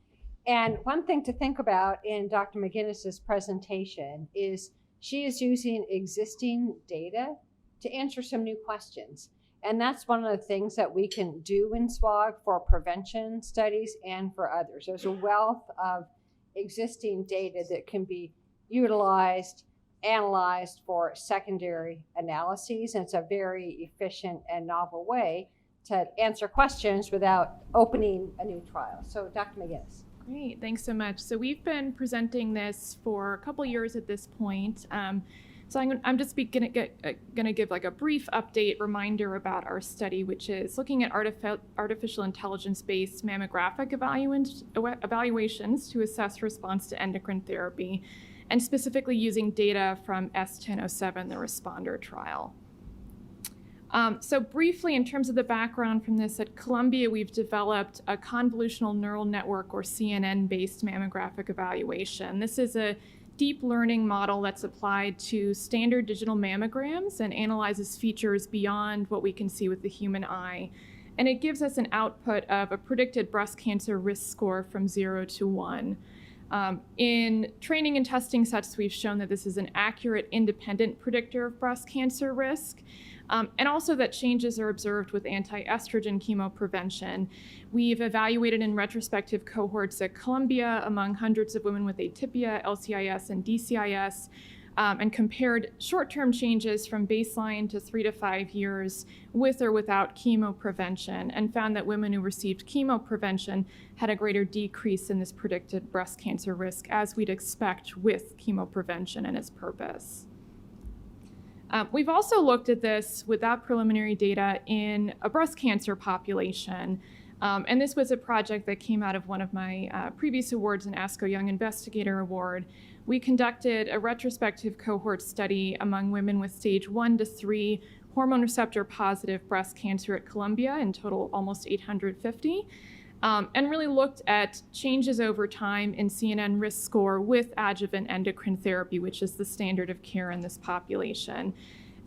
And one thing to think about in Dr. McGinnis's presentation is she is using existing data to answer some new questions. And that's one of the things that we can do in SWOG for prevention studies and for others. There's a wealth of existing data that can be utilized, analyzed for secondary analyses. And it's a very efficient and novel way to answer questions without opening a new trial. So Dr. McGinnis. Great, thanks so much. So we've been presenting this for a couple years at this point. So I'm just going to give like a brief update reminder about our study, which is looking at artificial intelligence-based mammographic evaluations to assess response to endocrine therapy, and specifically using data from S1007, the responder trial. So briefly, in terms of the background from this, at Columbia, we've developed a convolutional neural network, or CNN-based mammographic evaluation. This is a deep learning model that's applied to standard digital mammograms and analyzes features beyond what we can see with the human eye. And it gives us an output of a predicted breast cancer risk score from 0 to 1. In training and testing sets, we've shown that this is an accurate, independent predictor of breast cancer risk. And also that changes are observed with anti-estrogen chemoprevention. We've evaluated in retrospective cohorts at Columbia among hundreds of women with atypia, LCIS, and DCIS, and compared short-term changes from baseline to 3 to 5 years with or without chemoprevention, and found that women who received chemoprevention had a greater decrease in this predicted breast cancer risk, as we'd expect with chemoprevention and its purpose. We've also looked at this without preliminary data in a breast cancer population. And this was a project that came out of one of my previous awards, an ASCO Young Investigator Award. We conducted a retrospective cohort study among women with stage 1 to 3 hormone receptor positive breast cancer at Columbia, in total almost 850. and really looked at changes over time in CNN risk score with adjuvant endocrine therapy, which is the standard of care in this population.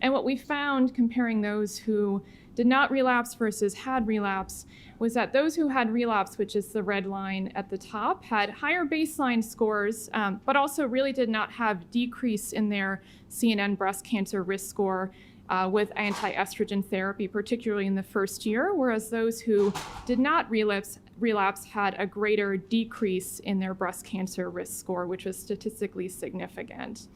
And what we found comparing those who did not relapse versus had relapse was that those who had relapse, which is the red line at the top, had higher baseline scores, but also really did not have decrease in their CNN breast cancer risk score with anti-estrogen therapy, particularly in the first year, whereas those who did not relapse had a greater decrease in their breast cancer risk score, which was statistically significant.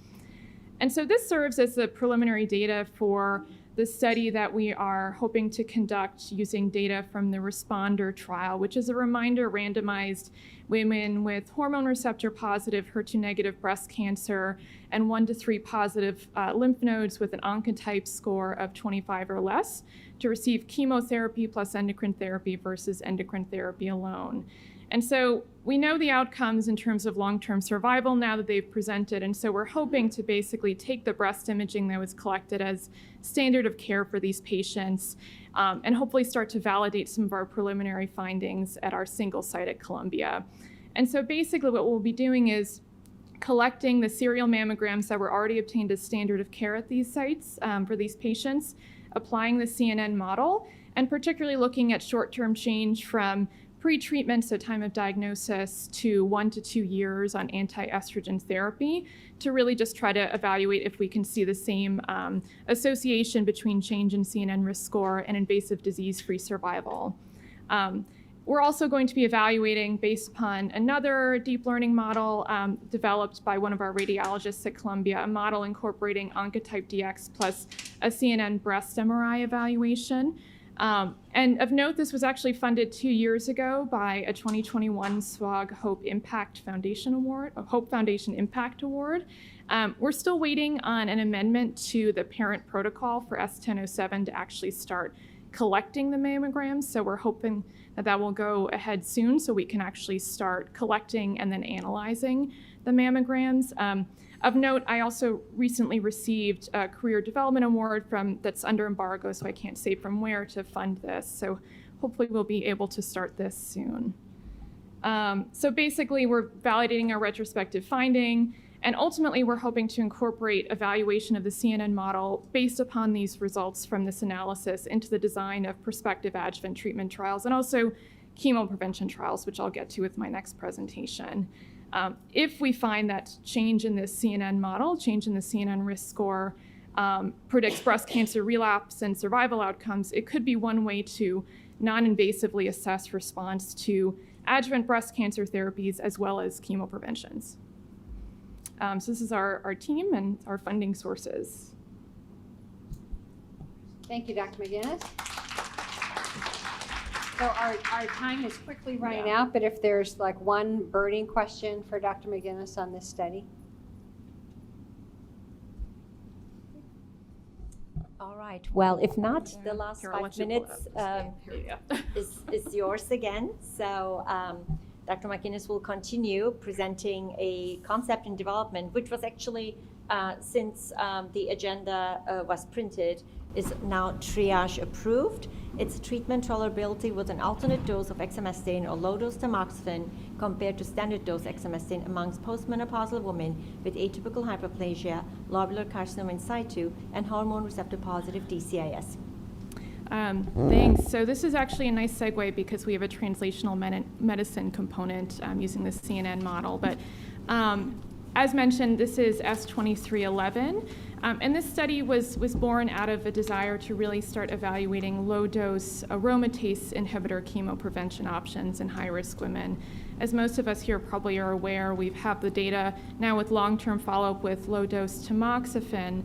And so this serves as the preliminary data for the study that we are hoping to conduct using data from the Responder trial, which is a reminder randomized women with hormone receptor positive, HER2 negative breast cancer and 1 to 3 positive lymph nodes with an Oncotype score of 25 or less to receive chemotherapy plus endocrine therapy versus endocrine therapy alone. And so we know the outcomes in terms of long-term survival now that they've presented, and so we're hoping to basically take the breast imaging that was collected as standard of care for these patients and hopefully start to validate some of our preliminary findings at our single site at Columbia. And so basically what we'll be doing is collecting the serial mammograms that were already obtained as standard of care at these sites for these patients, applying the CNN model, and particularly looking at short-term change from pre-treatment, so time of diagnosis, to 1 to 2 years on anti-estrogen therapy to really just try to evaluate if we can see the same association between change in CNN risk score and invasive disease-free survival. We're also going to be evaluating, based upon another deep learning model developed by one of our radiologists at Columbia, a model incorporating Oncotype DX plus a CNN breast MRI evaluation. And of note, this was actually funded 2 years ago by a 2021 SWOG Hope Foundation Impact Award. We're still waiting on an amendment to the parent protocol for S1007 to actually start collecting the mammograms. So we're hoping that that will go ahead soon so we can actually start collecting and then analyzing the mammograms. Of note, I also recently received a Career Development Award that's under embargo, so I can't say from where to fund this. So hopefully we'll be able to start this soon. So basically, we're validating our retrospective finding, and ultimately we're hoping to incorporate evaluation of the CNN model based upon these results from this analysis into the design of prospective adjuvant treatment trials and also chemo prevention trials, which I'll get to with my next presentation. If we find that change in this CNN model, change in the CNN risk score, predicts breast cancer relapse and survival outcomes, it could be one way to non-invasively assess response to adjuvant breast cancer therapies as well as chemo preventions. So this is our team and our funding sources. Thank you, Dr. McGinnis. So our time is quickly running out, but if there's like one burning question for Dr. McGinnis on this study. All right. Well, if not, the last 5 minutes is yours again. So Dr. McGinnis will continue presenting a concept in development, which was actually, since the agenda was printed, is now triage approved. It's treatment tolerability with an alternate dose of exemestane or low-dose tamoxifen compared to standard dose exemestane amongst postmenopausal women with atypical hyperplasia, lobular carcinoma in situ, and hormone receptor positive DCIS. Thanks. So this is actually a nice segue because we have a translational medicine component using the CNN model. But as mentioned, this is S2311. And this study was born out of a desire to really start evaluating low-dose aromatase inhibitor chemoprevention options in high-risk women. As most of us here probably are aware, we have the data now with long-term follow-up with low-dose tamoxifen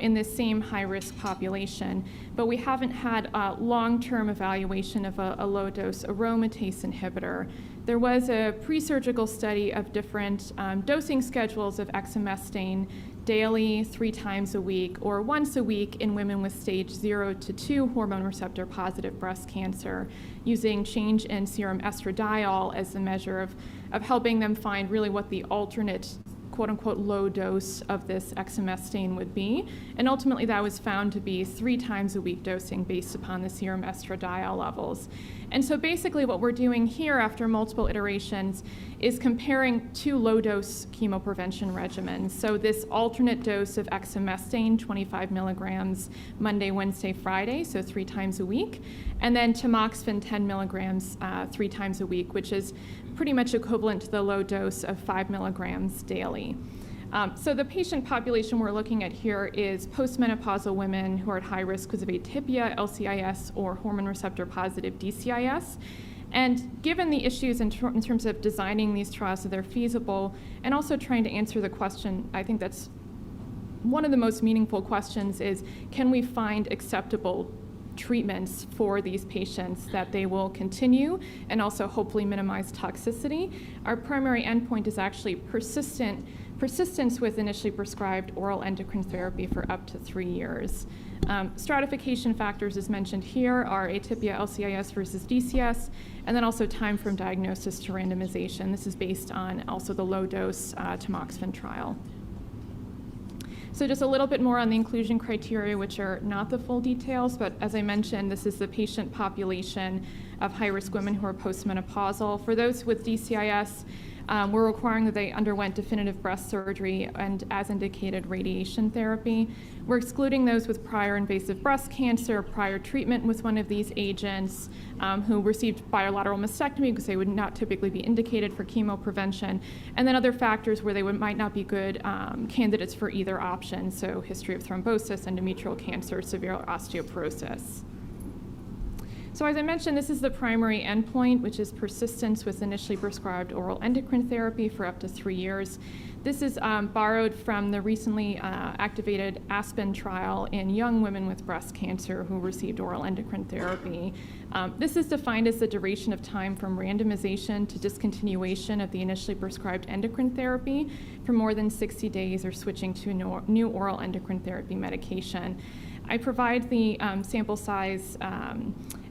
in this same high-risk population, but we haven't had a long-term evaluation of a low-dose aromatase inhibitor. There was a pre-surgical study of different dosing schedules of exemestane daily, 3 times a week, or once a week in women with stage 0 to 2 hormone receptor positive breast cancer, using change in serum estradiol as the measure of helping them find really what the alternate quote-unquote low dose of this exemestane would be. And ultimately that was found to be 3 times a week dosing based upon the serum estradiol levels. And so basically what we're doing here after multiple iterations is comparing 2 low-dose chemoprevention regimens. So this alternate dose of exemestane, 25 milligrams Monday, Wednesday, Friday, so 3 times a week, and then tamoxifen 10 milligrams 3 times a week, which is pretty much equivalent to the low dose of 5 milligrams daily. So the patient population we're looking at here is postmenopausal women who are at high risk because of atypia, LCIS, or hormone receptor positive DCIS. And given the issues in terms of designing these trials so they're feasible, and also trying to answer the question, I think that's one of the most meaningful questions is, can we find acceptable treatments for these patients that they will continue and also hopefully minimize toxicity? Our primary endpoint is actually persistence with initially prescribed oral endocrine therapy for up to 3 years. Stratification factors, as mentioned here, are atypia, LCIS versus DCS, and then also time from diagnosis to randomization. This is based on also the low-dose tamoxifen trial. So just a little bit more on the inclusion criteria, which are not the full details, but as I mentioned, this is the patient population of high-risk women who are postmenopausal. For those with DCIS, we're requiring that they underwent definitive breast surgery and, as indicated, radiation therapy. We're excluding those with prior invasive breast cancer, prior treatment with one of these agents, who received bilateral mastectomy because they would not typically be indicated for chemoprevention, and then other factors where they might not be good candidates for either option, so history of thrombosis, endometrial cancer, severe osteoporosis. So as I mentioned, this is the primary endpoint, which is persistence with initially prescribed oral endocrine therapy for up to 3 years. This is borrowed from the recently activated ASPEN trial in young women with breast cancer who received oral endocrine therapy. This is defined as the duration of time from randomization to discontinuation of the initially prescribed endocrine therapy for more than 60 days or switching to a new oral endocrine therapy medication. I provide the sample size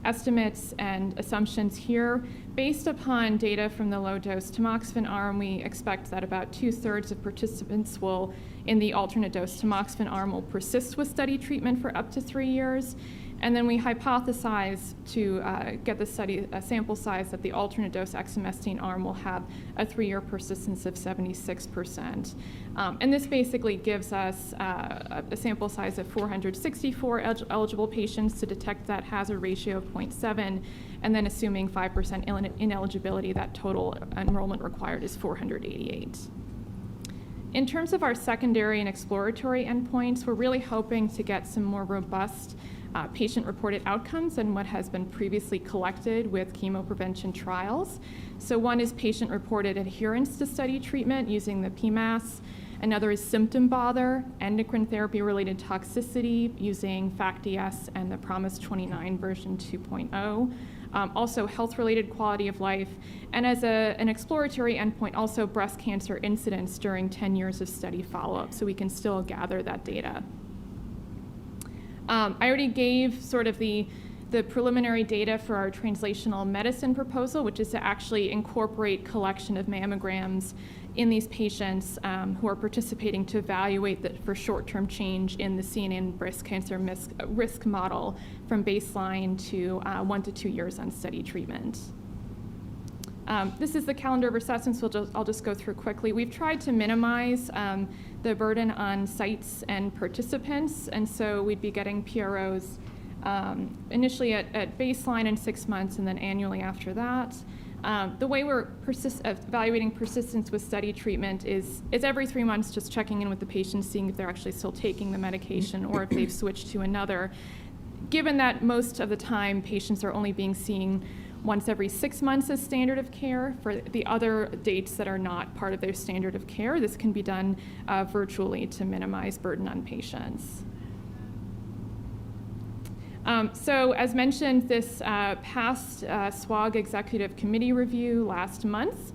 estimates and assumptions here. Based upon data from the low-dose tamoxifen arm, we expect that about 2/3 of participants will, in the alternate dose tamoxifen arm, will persist with study treatment for up to 3 years. And then we hypothesize to get the study sample size that the alternate dose exemestane arm will have a 3-year persistence of 76%. And this basically gives us a sample size of 464 eligible patients to detect that hazard ratio of 0.7, and then assuming 5% ineligibility, that total enrollment required is 488. In terms of our secondary and exploratory endpoints, we're really hoping to get some more robust patient-reported outcomes than what has been previously collected with chemoprevention trials. So one is patient-reported adherence to study treatment using the PMAS. Another is symptom bother, endocrine therapy-related toxicity using FACT-DS and the PROMIS 29 version 2.0. Also health-related quality of life, and as an exploratory endpoint, also breast cancer incidence during 10 years of study follow-up, so we can still gather that data. I already gave sort of the preliminary data for our translational medicine proposal, which is to actually incorporate collection of mammograms in these patients who are participating to evaluate for short-term change in the CNN breast cancer risk model from baseline to 1 to 2 years on study treatment. This is the calendar of assessments. I'll just go through quickly. We've tried to minimize the burden on sites and participants, and so we'd be getting PROs initially at baseline in 6 months and then annually after that. The way we're evaluating persistence with study treatment is every 3 months, just checking in with the patient, seeing if they're actually still taking the medication or if they've switched to another. Given that most of the time patients are only being seen once every 6 months as standard of care, for the other dates that are not part of their standard of care, this can be done virtually to minimize burden on patients. So as mentioned, this passed SWOG Executive Committee review last month.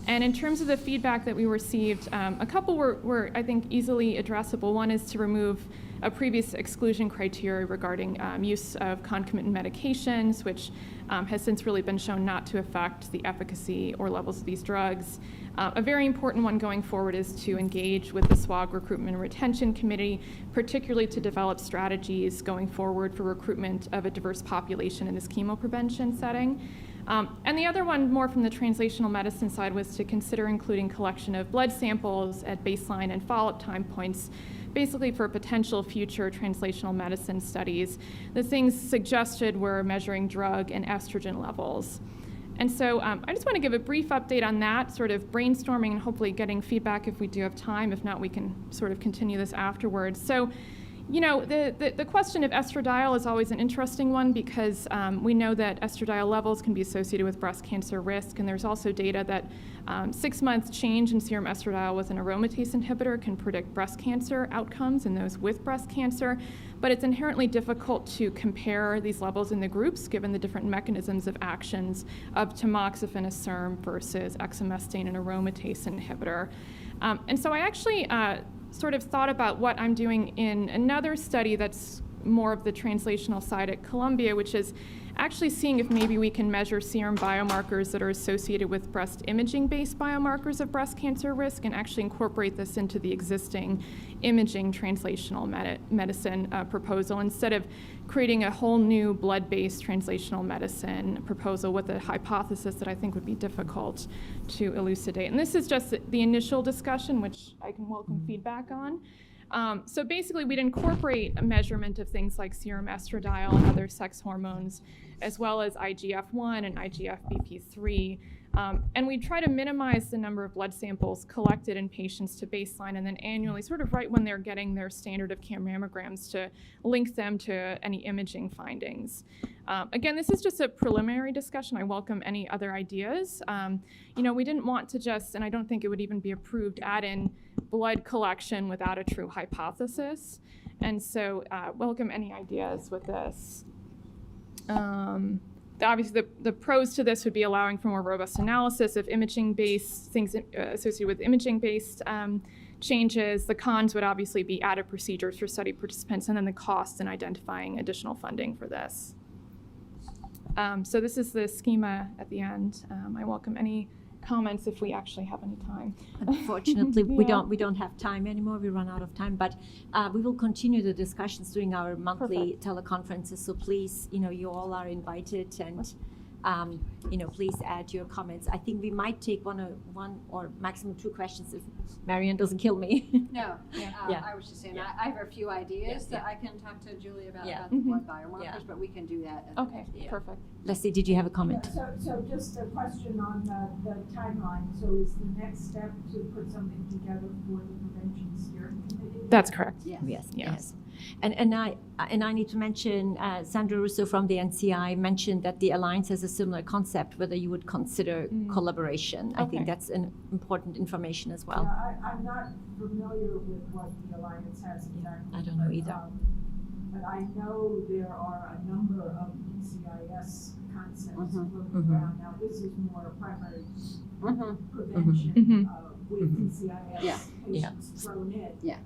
And in terms of the feedback that we received, a couple were I think, easily addressable. One is to remove a previous exclusion criteria regarding use of concomitant medications, which has since really been shown not to affect the efficacy or levels of these drugs. A very important one going forward is to engage with the SWOG Recruitment and Retention Committee, particularly to develop strategies going forward for recruitment of a diverse population in this chemoprevention setting. And the other one, more from the translational medicine side, was to consider including collection of blood samples at baseline and follow-up time points, basically for potential future translational medicine studies. The things suggested were measuring drug and estrogen levels. And so I just want to give a brief update on that, sort of brainstorming and hopefully getting feedback if we do have time. If not, we can sort of continue this afterwards. So, you know, the question of estradiol is always an interesting one because we know that estradiol levels can be associated with breast cancer risk, and there's also data that 6-month change in serum estradiol with an aromatase inhibitor can predict breast cancer outcomes in those with breast cancer, but it's inherently difficult to compare these levels in the groups given the different mechanisms of actions of tamoxifen, a SERM, versus exemestane, an aromatase inhibitor. And so I actually sort of thought about what I'm doing in another study that's more of the translational side at Columbia, which is actually seeing if maybe we can measure serum biomarkers that are associated with breast imaging-based biomarkers of breast cancer risk and actually incorporate this into the existing imaging translational medicine proposal instead of creating a whole new blood-based translational medicine proposal with a hypothesis that I think would be difficult to elucidate. And this is just the initial discussion, which I can welcome feedback on. So basically, we'd incorporate a measurement of things like serum estradiol and other sex hormones, as well as IGF-1 and IGF-BP3. And we'd try to minimize the number of blood samples collected in patients to baseline and then annually, sort of right when they're getting their standard of care mammograms, to link them to any imaging findings. Again, this is just a preliminary discussion. I welcome any other ideas. You know, we didn't want to just, and I don't think it would even be approved, add in blood collection without a true hypothesis. And so welcome any ideas with this. Obviously, the pros to this would be allowing for more robust analysis of imaging-based things associated with imaging-based changes. The cons would obviously be added procedures for study participants and then the costs in identifying additional funding for this. So this is the schema at the end. I welcome any comments if we actually have any time. Unfortunately, Yeah. we don't have time anymore. We run out of time, but we will continue the discussions during our monthly teleconferences. So please, you know, you all are invited, and you know, please add your comments. I think we might take one or maximum 2 questions if Marianne doesn't kill me. No, Yeah. I was just saying, I have a few ideas that I can talk to Julie about the Mm-hmm. blood biomarkers, but we can do that. At Okay, the next perfect. Leslie, did you have a comment? So just a question on the timeline. So is the next step to put something together for the Prevention Steering Committee? That's correct. Yes. And I need to mention Sandra Russo from the NCI mentioned that the Alliance has a similar concept, whether you would consider collaboration. I think that's an important information as well. Yeah, I'm not familiar with what the Alliance has exactly. I don't know either. But I know there are a number of NCIS concepts floating Mhm. around. Now, this is more primary Mhm. prevention Mhm. with NCIS Yeah. patients thrown in. Yeah.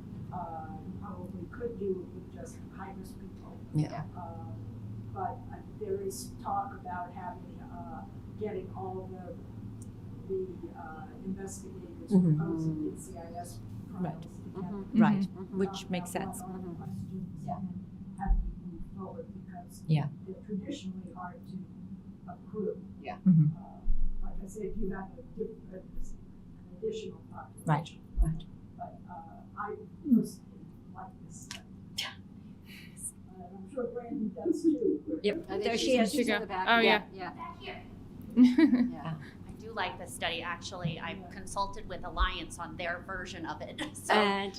Probably could do it with just high-risk people. Yeah. But there is talk about having, getting all the investigators Mhm. proposing NCIS trials Right. together. Right, Mhm. which makes sense. What are the questions and how do you move forward, because Yeah. they're traditionally hard to approve. Yeah. Mhm. Like I said, you have an additional population. Right. But I personally like this study. I'm sure Brandon does too. Yep. I think There she she's is. in the back. Oh, yeah. Yeah. I do like this study. Actually, I've consulted with Alliance on their version of it. So, And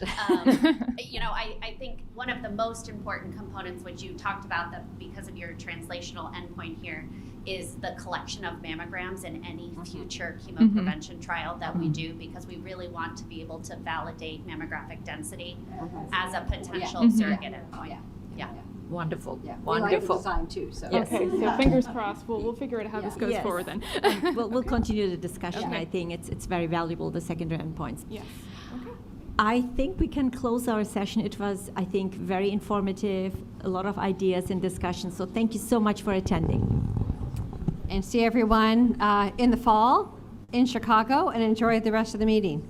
you know, I think one of the most important components, which you talked about that because of your translational endpoint here, is the collection of mammograms in any future chemoprevention trial that we do, because we really want to be able to validate mammographic density as a potential surrogate endpoint. Yeah. Wonderful. Yeah. We like the Wonderful. design too, so. Yes. Okay, so fingers crossed. We'll figure out how this goes Yes. forward then. We'll continue the discussion. Okay. I think it's very valuable, the secondary endpoints. Yes. Okay. I think we can close our session. It was, I think, very informative, a lot of ideas and discussion. So thank you so much for attending. And see everyone in the fall in Chicago, and enjoy the rest of the meeting.